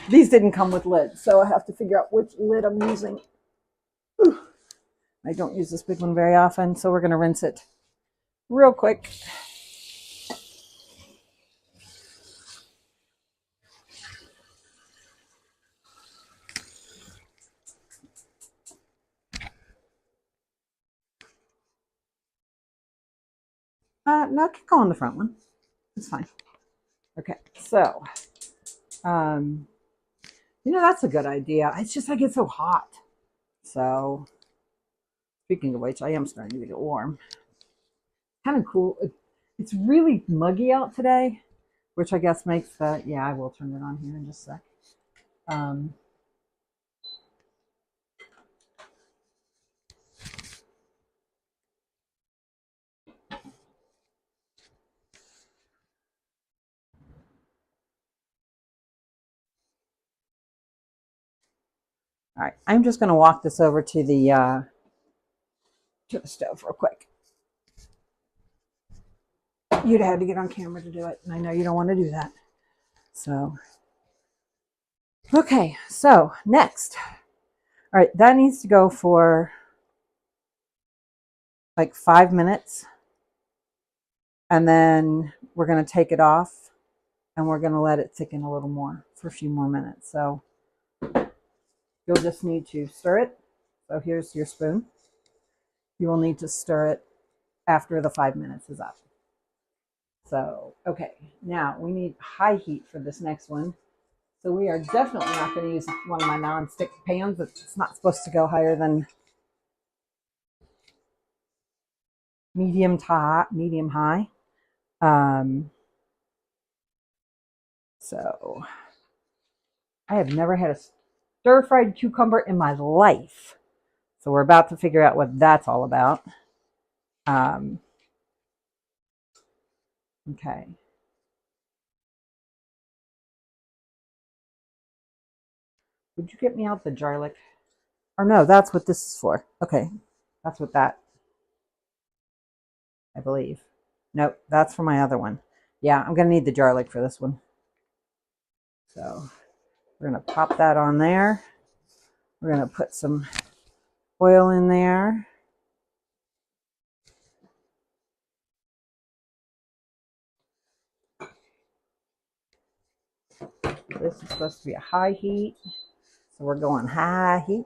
Speaker 1: These didn't come with lids, so I have to figure out which lid I'm using. I don't use this big one very often, so we're going to rinse it real quick. No, I can go on the front one. It's fine. Okay, so, you know, that's a good idea. It's just I get so hot. So, speaking of which, I am starting to get warm. Kind of cool. It's really muggy out today, which I guess makes the, yeah, I will turn it on here in just a sec. All right, I'm just going to walk this over to the stove real quick. You'd had to get on camera to do it, and I know you don't want to do that. So, okay, so next. All right, that needs to go for like 5 minutes. And then we're going to take it off and we're going to let it thicken a little more for a few more minutes. So you'll just need to stir it. So here's your spoon. You will need to stir it after the 5 minutes is up. So, okay, now we need high heat for this next one. So we are definitely not going to use one of my non-stick pans. It's not supposed to go higher than medium high. So I have never had a stir-fried cucumber in my life. So we're about to figure out what that's all about. Okay. Would you get me out the garlic? Or no, that's what this is for. Okay. That's what that, I believe. Nope, that's for my other one. Yeah, I'm going to need the garlic for this one. So we're going to pop that on there. We're going to put some oil in there. This is supposed to be a high heat. So we're going high heat.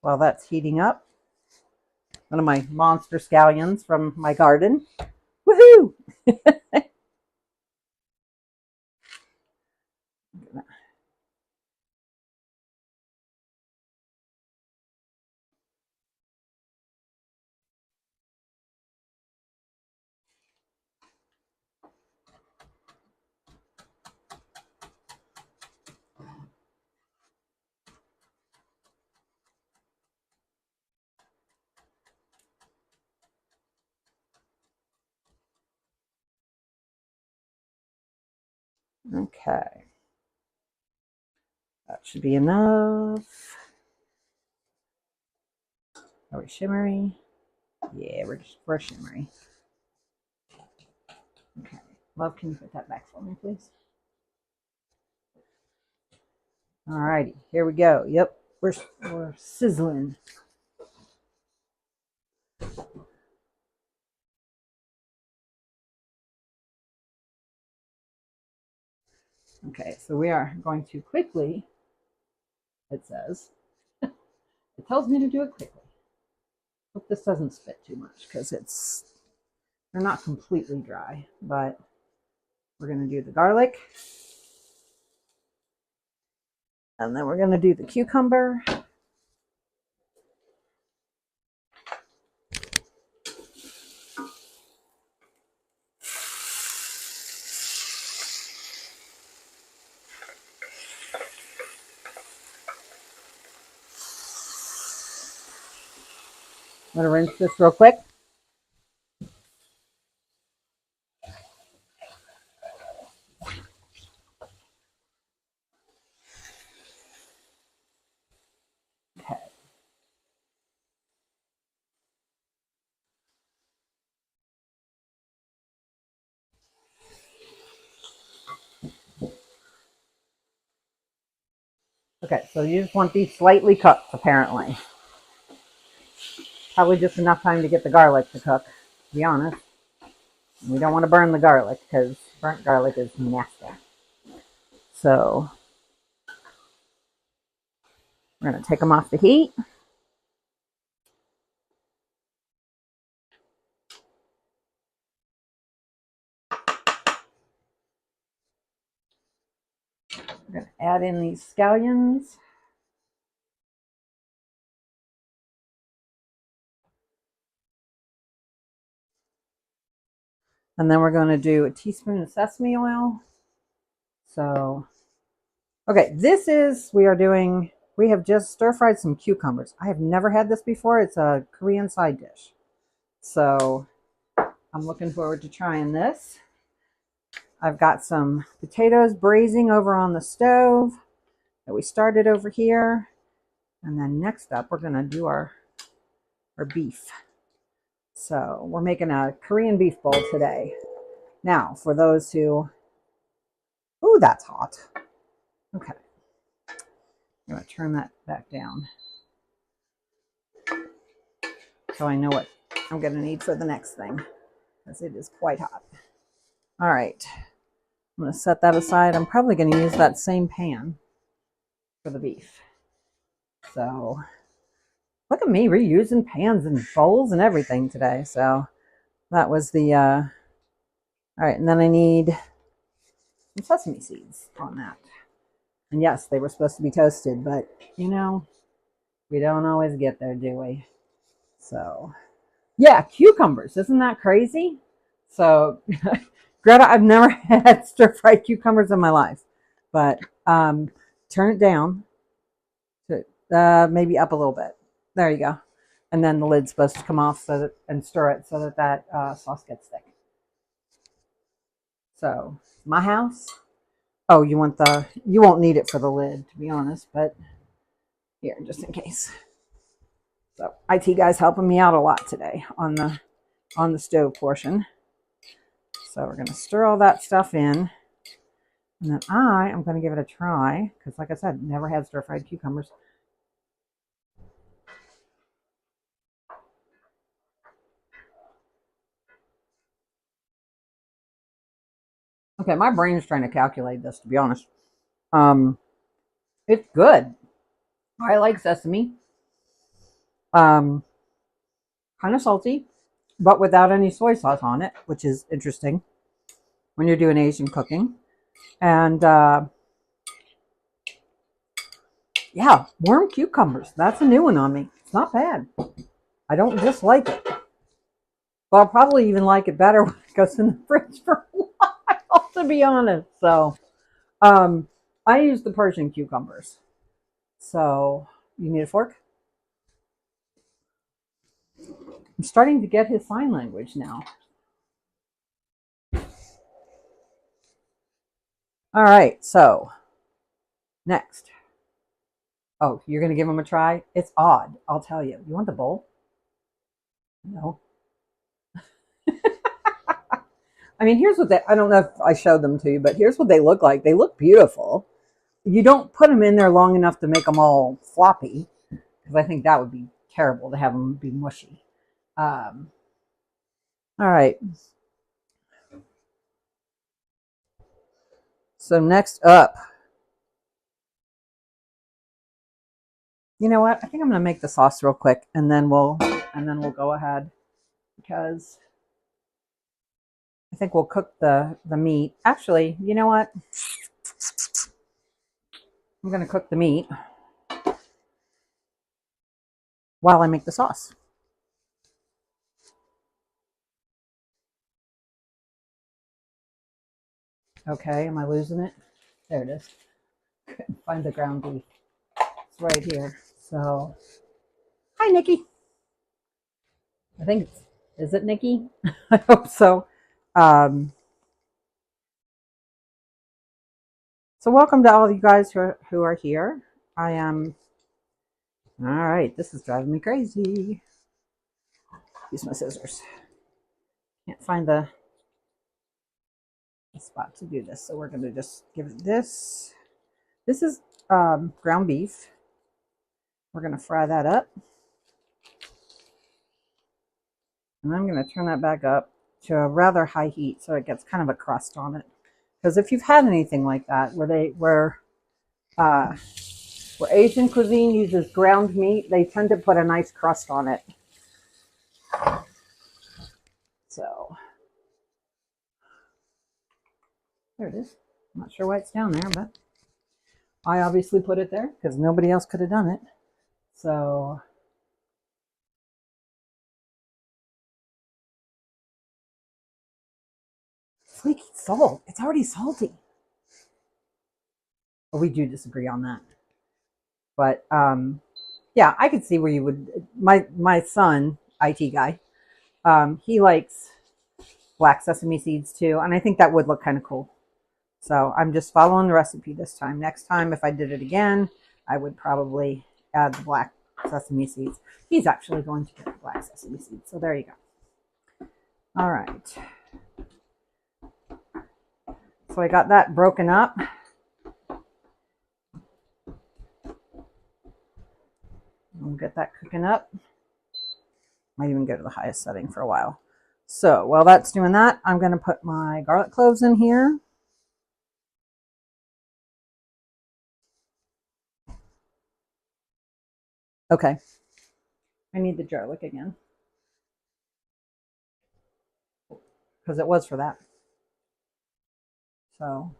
Speaker 1: While that's heating up, one of my monster scallions from my garden. Woohoo! Okay. That should be enough. Are we shimmery? Yeah, we're shimmery. Okay. Love, can you put that back for me, please? Alrighty, here we go. Yep, we're sizzling. Okay, so we are going to quickly, it says, it tells me to do it quickly. Hope this doesn't spit too much because they're not completely dry, but we're going to do the garlic. And then we're going to do the cucumber. I'm going to rinse this real quick. Okay. Okay, so you just want these slightly cooked, apparently. Probably just enough time to get the garlic to cook, to be honest. We don't want to burn the garlic because burnt garlic is nasty. So we're going to take them off the heat. We're going to add in these scallions. And then we're going to do a teaspoon of sesame oil. So, okay, we have just stir-fried some cucumbers. I have never had this before. It's a Korean side dish. So I'm looking forward to trying this. I've got some potatoes braising over on the stove that we started over here. And then next up, we're going to do our beef. So we're making a Korean beef bowl today. Now, for those who, ooh, that's hot. Okay. I'm going to turn that back down so I know what I'm going to need for the next thing because it is quite hot. All right. I'm going to set that aside. I'm probably going to use that same pan for the beef. So look at me reusing pans and bowls and everything today. So that was the, all right. And then I need some sesame seeds on that. And yes, they were supposed to be toasted, but you know, we don't always get there, do we? So yeah, cucumbers. Isn't that crazy? So Greta, I've never had stir-fried cucumbers in my life, but turn it down to maybe up a little bit. There you go. And then the lid's supposed to come off and stir it so that sauce gets thick. So my house. Oh, you won't need it for the lid, to be honest, but here, just in case. So IT guy's helping me out a lot today on the stove portion. So we're going to stir all that stuff in. And then I am going to give it a try because, like I said, never had stir-fried cucumbers. Okay, my brain's trying to calculate this, to be honest. It's good. I like sesame. Kind of salty, but without any soy sauce on it, which is interesting when you're doing Asian cooking. And yeah, warm cucumbers. That's a new one on me. It's not bad. I don't dislike it. But I'll probably even like it better when it goes in the fridge for a while, to be honest. So I use the Persian cucumbers. So you need a fork? I'm starting to get his sign language now. All right, so next. Oh, you're going to give him a try? It's odd, I'll tell you. You want the bowl? No. I mean, here's what I don't know if I showed them to you, but here's what they look like. They look beautiful. You don't put them in there long enough to make them all floppy, because I think that would be terrible to have them be mushy. All right. So next up, you know what? I think I'm going to make the sauce real quick, and then we'll and then we'll go ahead, because I think we'll cook the meat. Actually, you know what? I'm going to cook the meat while I make the sauce. Okay, am I losing it? There it is. Couldn't find the ground beef. It's right here. So, hi, Nikki. I think is it Nikki? I hope so. So welcome to all of you guys who are here. I am, all right, this is driving me crazy. Use my scissors. Can't find the spot to do this, so we're going to just give it this. This is ground beef. We're going to fry that up. And I'm going to turn that back up to a rather high heat so it gets kind of a crust on it. Because if you've had anything like that, where Asian cuisine uses ground meat, they tend to put a nice crust on it. So there it is. I'm not sure why it's down there, but I obviously put it there because nobody else could have done it. So flaky salt. It's already salty. But we do disagree on that. But yeah, I could see where you would. My son, IT guy, he likes black sesame seeds too, and I think that would look kind of cool. So I'm just following the recipe this time. Next time, if I did it again, I would probably add the black sesame seeds. He's actually going to get the black sesame seeds. So there you go. All right. So I got that broken up. We'll get that cooking up. Might even go to the highest setting for a while. So while that's doing that, I'm going to put my garlic cloves in here. Okay. I need the garlic again, because it was for that. So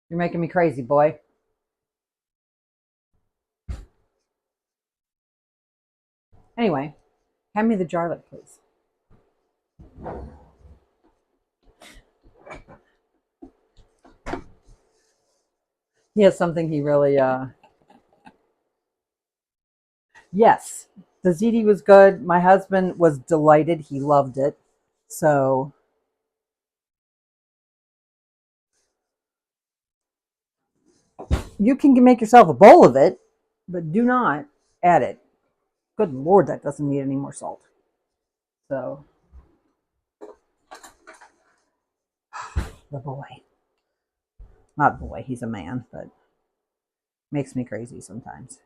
Speaker 1: you're making me crazy, boy. Anyway, hand me the garlic, please. He has something he really, yes, the ziti was good. My husband was delighted. He loved it. So you can make yourself a bowl of it, but do not add it. Good Lord, that doesn't need any more salt. So, the boy. Not boy, he's a man, but makes me crazy sometimes.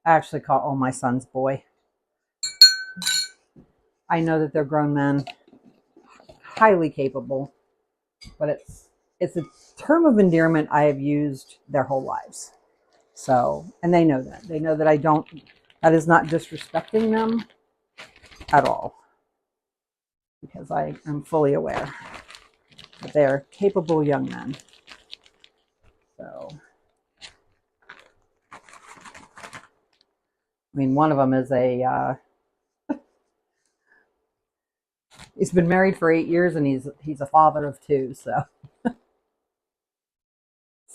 Speaker 1: I actually call all my sons boy. I know that they're grown men, highly capable, but it's a term of endearment I have used their whole lives. So, and they know that. They know that that is not disrespecting them at all, because I am fully aware that they are capable young men. So, I mean, one of them is he's been married for 8 years, and he's a father of 2. So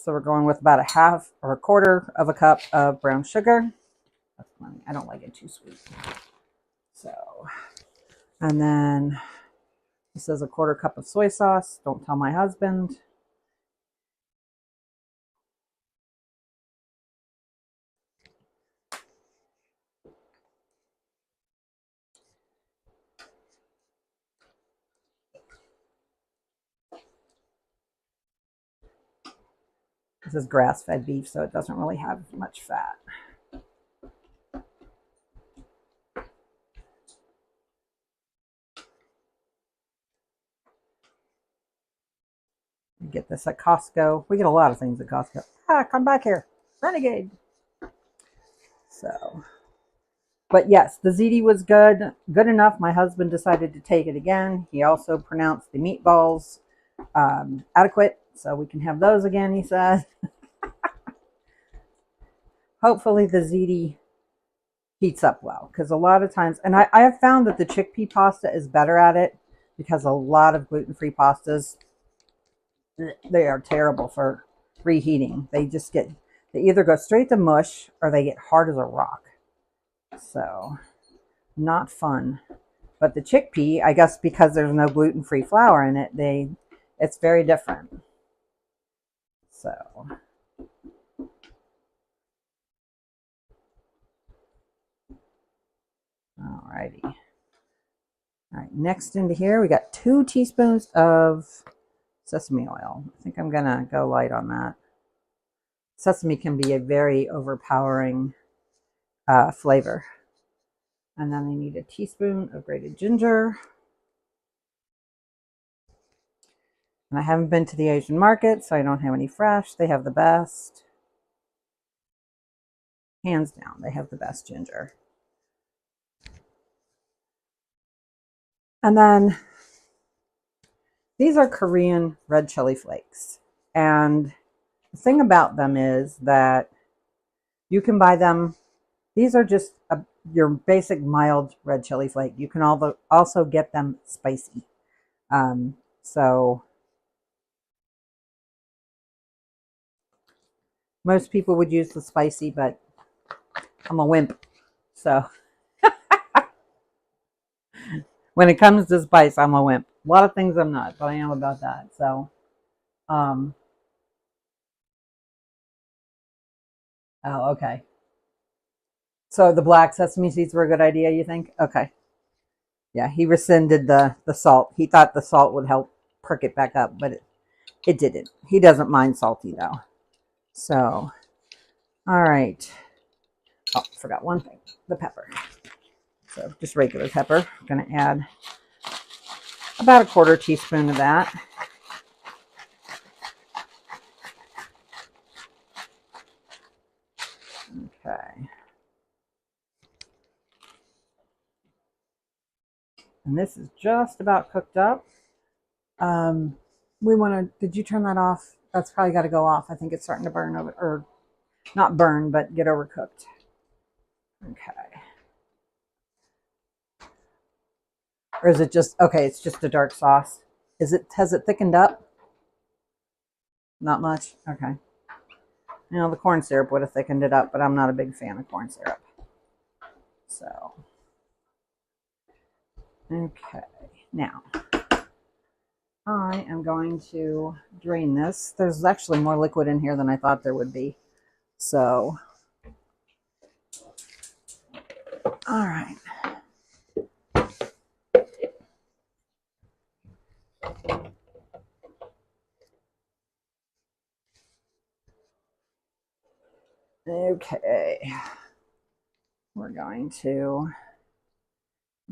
Speaker 1: we're going with about a half or a quarter of a cup of brown sugar. That's plenty. I don't like it too sweet. So, and then this is a quarter cup of soy sauce. Don't tell my husband. This is grass-fed beef, so it doesn't really have much fat. this at Costco. We get a lot of things at Costco. Ah, come back here, Renegade. So, but yes, the ziti was good enough. My husband decided to take it again. He also pronounced the meatballs adequate, so we can have those again, he said. Hopefully the ziti heats up well, because a lot of times, and I have found that the chickpea pasta is better at it, because a lot of gluten-free pastas, they are terrible for reheating. They either go straight to mush or they get hard as a rock. So, not fun. But the chickpea, I guess because there's no gluten-free flour in it, it's very different. So, alrighty. All right, next into here, we got 2 teaspoons of sesame oil. I think I'm gonna go light on that. Sesame can be a very overpowering flavor. And then I need a teaspoon of grated ginger. And I haven't been to the Asian market, so I don't have any fresh. They have the best. Hands down, they have the best ginger. And then these are Korean red chili flakes. And the thing about them is that you can buy them. These are just your basic mild red chili flake. You can also get them spicy. So most people would use the spicy, but I'm a wimp. So when it comes to spice, I'm a wimp. A lot of things I'm not, but I am about that. So, oh, okay. So the black sesame seeds were a good idea, you think? Okay. Yeah, he rescinded the salt. He thought the salt would help perk it back up, but it didn't. He doesn't mind salty though. So, all right. Oh, forgot one thing, the pepper. So just regular pepper. I'm going to add about a 1/4 teaspoon of that. Okay. And this is just about cooked up. We want to, did you turn that off? That's probably got to go off. I think it's starting to burn over, or not burn, but get overcooked. Okay. Or is it just, okay, it's just a dark sauce. Has it thickened up? Not much? Okay. You know, the corn syrup would have thickened it up, but I'm not a big fan of corn syrup. So, okay. Now, I am going to drain this. There's actually more liquid in here than I thought there would be. So, all right. Okay. We're going to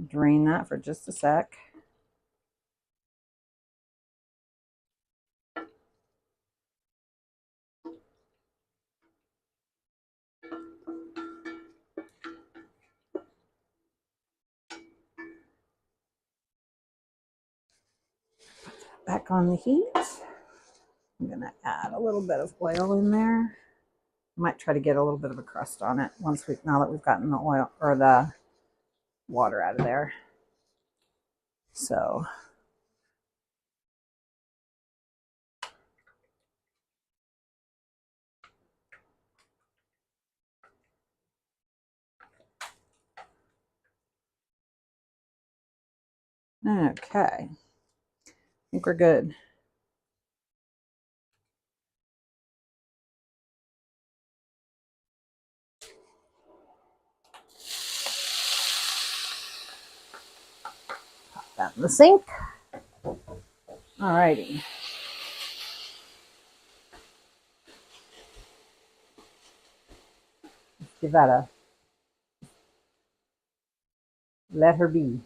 Speaker 1: drain that for just a sec. Back on the heat. I'm going to add a little bit of oil in there. I might try to get a little bit of a crust on it now that we've gotten the oil or the water out of there. So, okay. I think we're good. Pop that in the sink. Alrighty. Give that a let her be.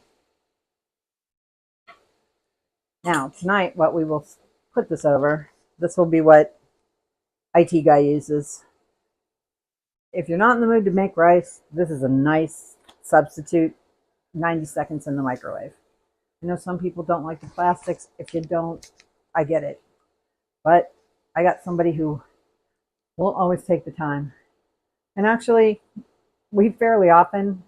Speaker 1: Now, tonight, what we will put this over This will be what IT guy uses. If you're not in the mood to make rice, this is a nice substitute. 90 seconds in the microwave. I know some people don't like the plastics. If you don't, I get it. But I got somebody who will always take the time. And actually, we fairly often,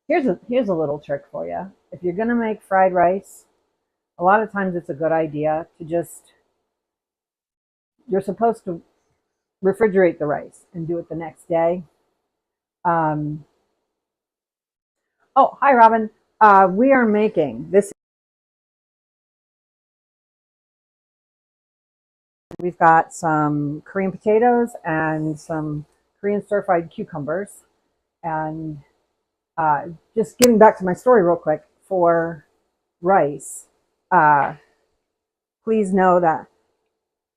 Speaker 1: here's a little trick for you. If you're going to make fried rice, a lot of times it's a good idea to just, you're supposed to refrigerate the rice and do it the next day. Oh, hi, Robin. We are making this. We've got some Korean potatoes and some Korean stir-fried cucumbers. And just getting back to my story real quick, for rice, please know that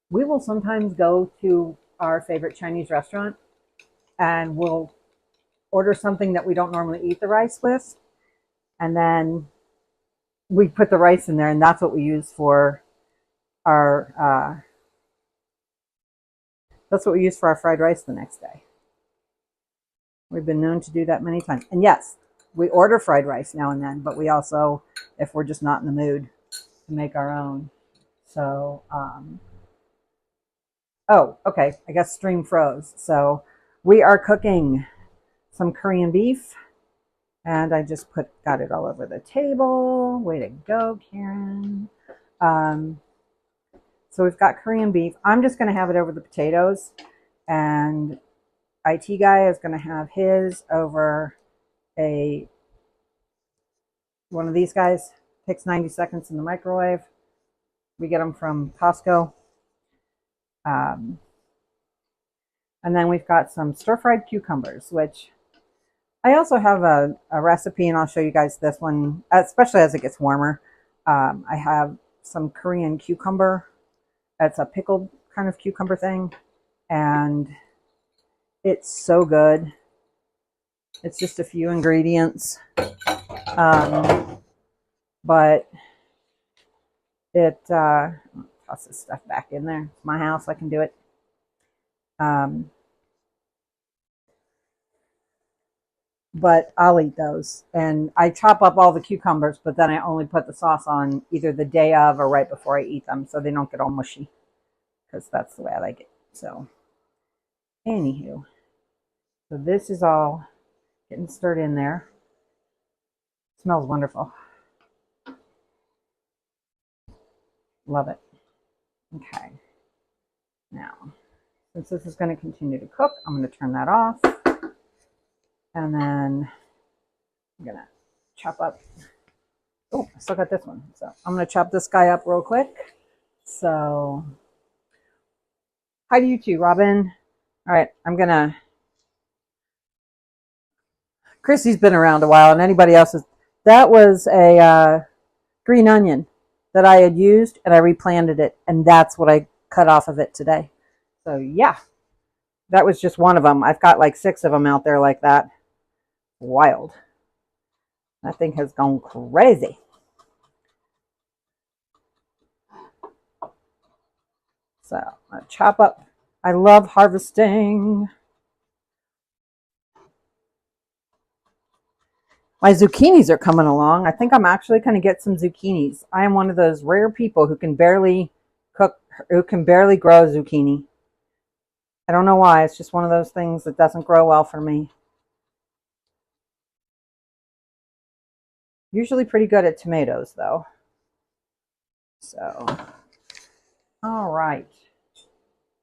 Speaker 1: we will sometimes go to our favorite Chinese restaurant and we'll order something that we don't normally eat the rice with. And then we put the rice in there, and that's what we use for our fried rice the next day. We've been known to do that many times. And yes, we order fried rice now and then, but we also, if we're just not in the mood, to make our own. So, oh, okay, I guess stream froze. So we are cooking some Korean beef, and I just got it all over the table. Way to go, Karen. So we've got Korean beef. I'm just going to have it over the potatoes, and IT guy is going to have his over one of these guys. Takes 90 seconds in the microwave. We get them from Costco. And then we've got some stir-fried cucumbers, which I also have a recipe, and I'll show you guys this one, especially as it gets warmer. I have some Korean cucumber. It's a pickled kind of cucumber thing, and it's so good. It's just a few ingredients, but it toss this stuff back in there. It's my house, I can do it. But I'll eat those, and I chop up all the cucumbers, but then I only put the sauce on either the day of or right before I eat them, so they don't get all mushy, because that's the way I like it. So anywho, so this is all getting stirred in there. It smells wonderful. Love it. Okay. Now, since this is going to continue to cook, I'm going to turn that off. And then I'm going to chop up. Oh, I still got this one. So I'm going to chop this guy up real quick. So, hi to you too, Robin. All right, I'm going to. Chrissy's been around a while, and anybody else is. That was a green onion that I had used, and I replanted it, and that's what I cut off of it today. So yeah, that was just one of them. I've got like 6 of them out there like that. Wild. That thing has gone crazy. So I'm gonna chop up. I love harvesting. My zucchinis are coming along. I think I'm actually going to get some zucchinis. I am one of those rare people who can barely grow zucchini. I don't know why. It's just one of those things that doesn't grow well for me. Usually pretty good at tomatoes, though. So, all right.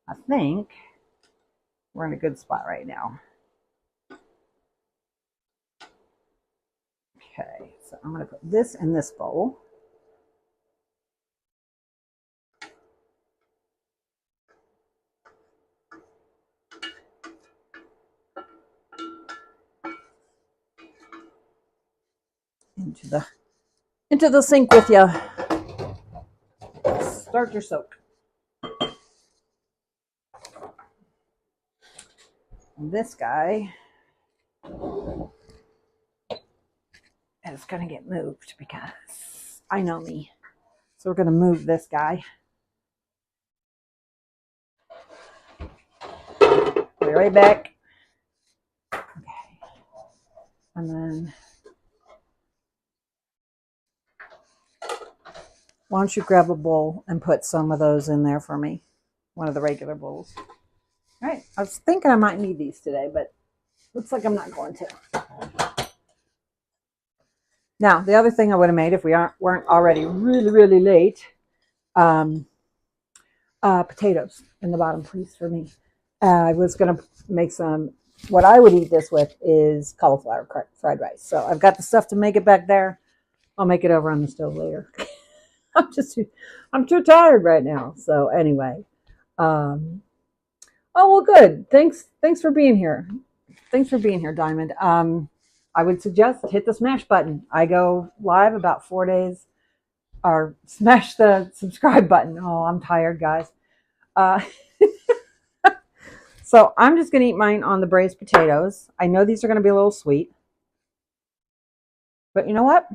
Speaker 1: I think we're in a good spot right now. Okay, so I'm going to put this in this bowl. Into the sink with you. Start your soak. And this guy is going to get moved because I know me. So we're going to move this guy. be right back. Okay. And then why don't you grab a bowl and put some of those in there for me? One of the regular bowls. All right. I was thinking I might need these today, but looks like I'm not going to. Now, the other thing I would have made if we weren't already really, really late, potatoes in the bottom, please, for me. I was going to make some, what I would eat this with is cauliflower fried rice. So I've got the stuff to make it back there. I'll make it over on the stove later. I'm too tired right now. So anyway, oh, well, good. Thanks for being here. Thanks for being here, Diamond. I would suggest hit the smash button. I go live about 4 days, or smash the subscribe button. Oh, I'm tired, guys. So I'm just going to eat mine on the braised potatoes. I know these are going to be a little sweet, but you know what?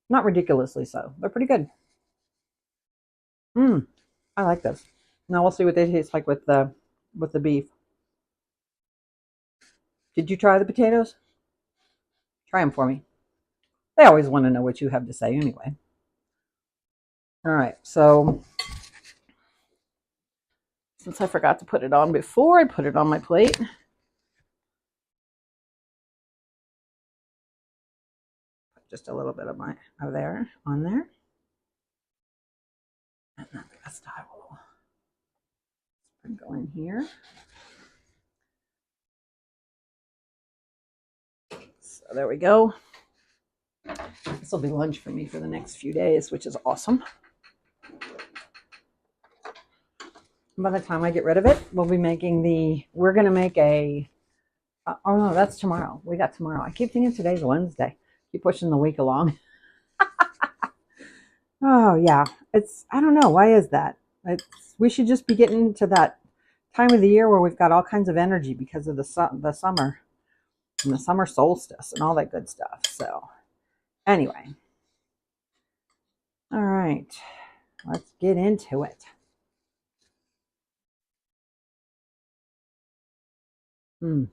Speaker 1: Not ridiculously so. They're pretty good. I like this. Now we'll see what they taste like with the beef. Did you try the potatoes? Try them for me. They always want to know what you have to say anyway. All right, so since I forgot to put it on before I put it on my plate, put just a little bit of there on there. And then the rest I will sprinkle in here. So there we go. This will be lunch for me for the next few days, which is awesome. By the time I get rid of it, we'll be making we're going to make oh no, that's tomorrow. We got tomorrow. I keep thinking today's Wednesday. Keep pushing the week along. Oh yeah. I don't know. Why is that? We should just be getting to that time of the year where we've got all kinds of energy because of the summer and the summer solstice and all that good stuff. So anyway. All right. Let's get into it. Okay.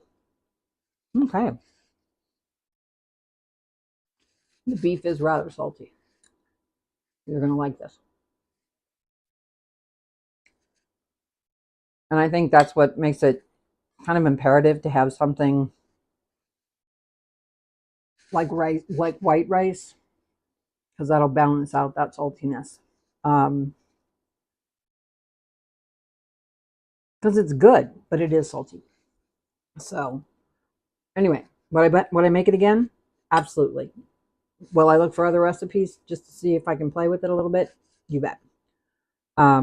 Speaker 1: The beef is rather salty. You're going to like this. And I think that's what makes it kind of imperative to have something like rice, like white rice, because that'll balance out that saltiness. Because it's good, but it is salty. So anyway, would I make it again? Absolutely. Will I look for other recipes just to see if I can play with it a little bit? You bet. I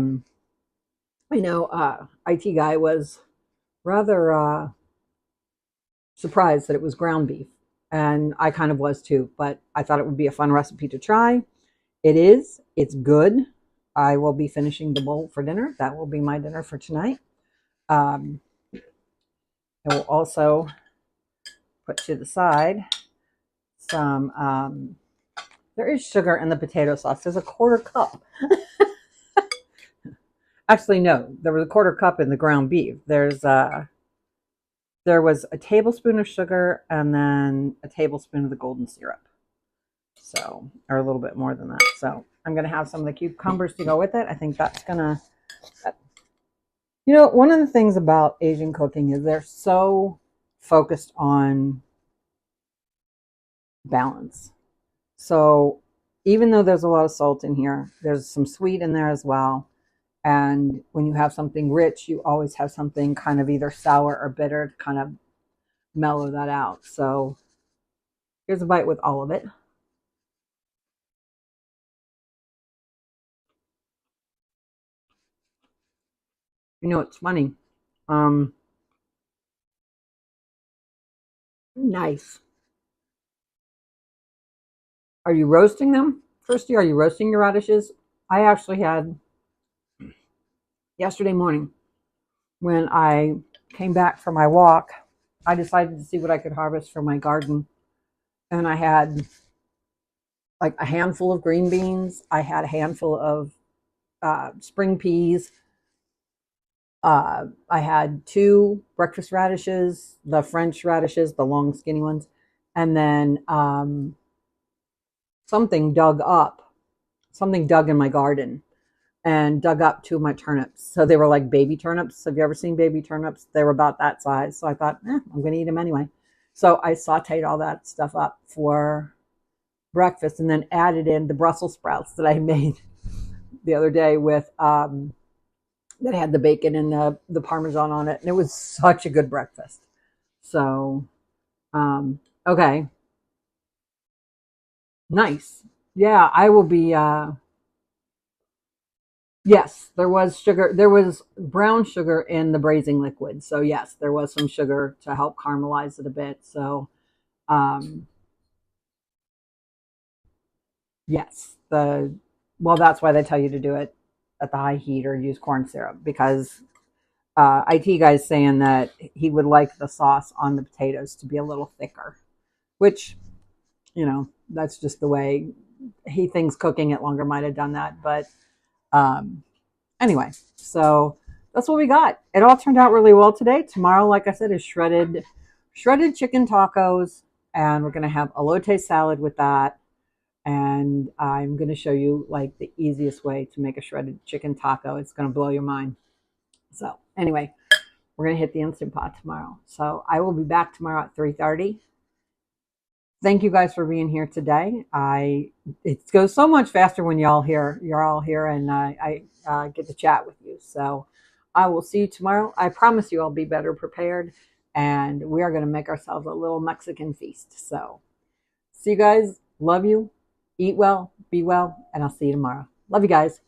Speaker 1: know IT guy was rather surprised that it was ground beef, and I kind of was too, but I thought it would be a fun recipe to try. It is. It's good. I will be finishing the bowl for dinner. That will be my dinner for tonight. I will also put to the side some, there is sugar in the potato sauce. There's a 1/4 cup. Actually, no, there was a 1/4 cup in the ground beef. There was a tablespoon of sugar and then a tablespoon of the golden syrup. So, or a little bit more than that. So I'm going to have some of the cucumbers to go with it. I think that's going to, you know, one of the things about Asian cooking is they're so focused on balance. So even though there's a lot of salt in here, there's some sweet in there as well. And when you have something rich, you always have something kind of either sour or bitter to kind of mellow that out. So here's a bite with all of it. You know, it's funny. Nice. Are you roasting them, Kirsty? Are you roasting your radishes? I actually had yesterday morning when I came back from my walk, I decided to see what I could harvest from my garden. And I had like a handful of green beans. I had a handful of spring peas. I had two breakfast radishes, the French radishes, the long skinny ones, and then something dug up, something dug in my garden and dug up two of my turnips. So they were like baby turnips. Have you ever seen baby turnips? They were about that size. So I thought, I'm going to eat them anyway. So I sauteed all that stuff up for breakfast and then added in the Brussels sprouts that I made the other day with that had the bacon and the Parmesan on it. And it was such a good breakfast. So, okay. Nice. Yeah, I will be, yes, there was sugar. There was brown sugar in the braising liquid. So yes, there was some sugar to help caramelize it a bit. So, um, yes, that's why they tell you to do it at the high heat or use corn syrup because IT guy's saying that he would like the sauce on the potatoes to be a little thicker, which, that's just the way he thinks cooking it longer might have done that. But um, anyway, so that's what we got. It all turned out really well today. Tomorrow, like I said, is shredded chicken tacos, and we're gonna have elote salad with that. And I'm gonna show you like the easiest way to make a shredded chicken taco. It's gonna blow your mind. So anyway, we're gonna hit the Instant Pot tomorrow. So I will be back tomorrow at 3:30. Thank you guys for being here today. It goes so much faster when you're all here, and I get to chat with you. So I will see you tomorrow. I promise you, I'll be better prepared, and we are going to make ourselves a little Mexican feast. So see you guys. Love you. Eat well. Be well, and I'll see you tomorrow. Love you guys.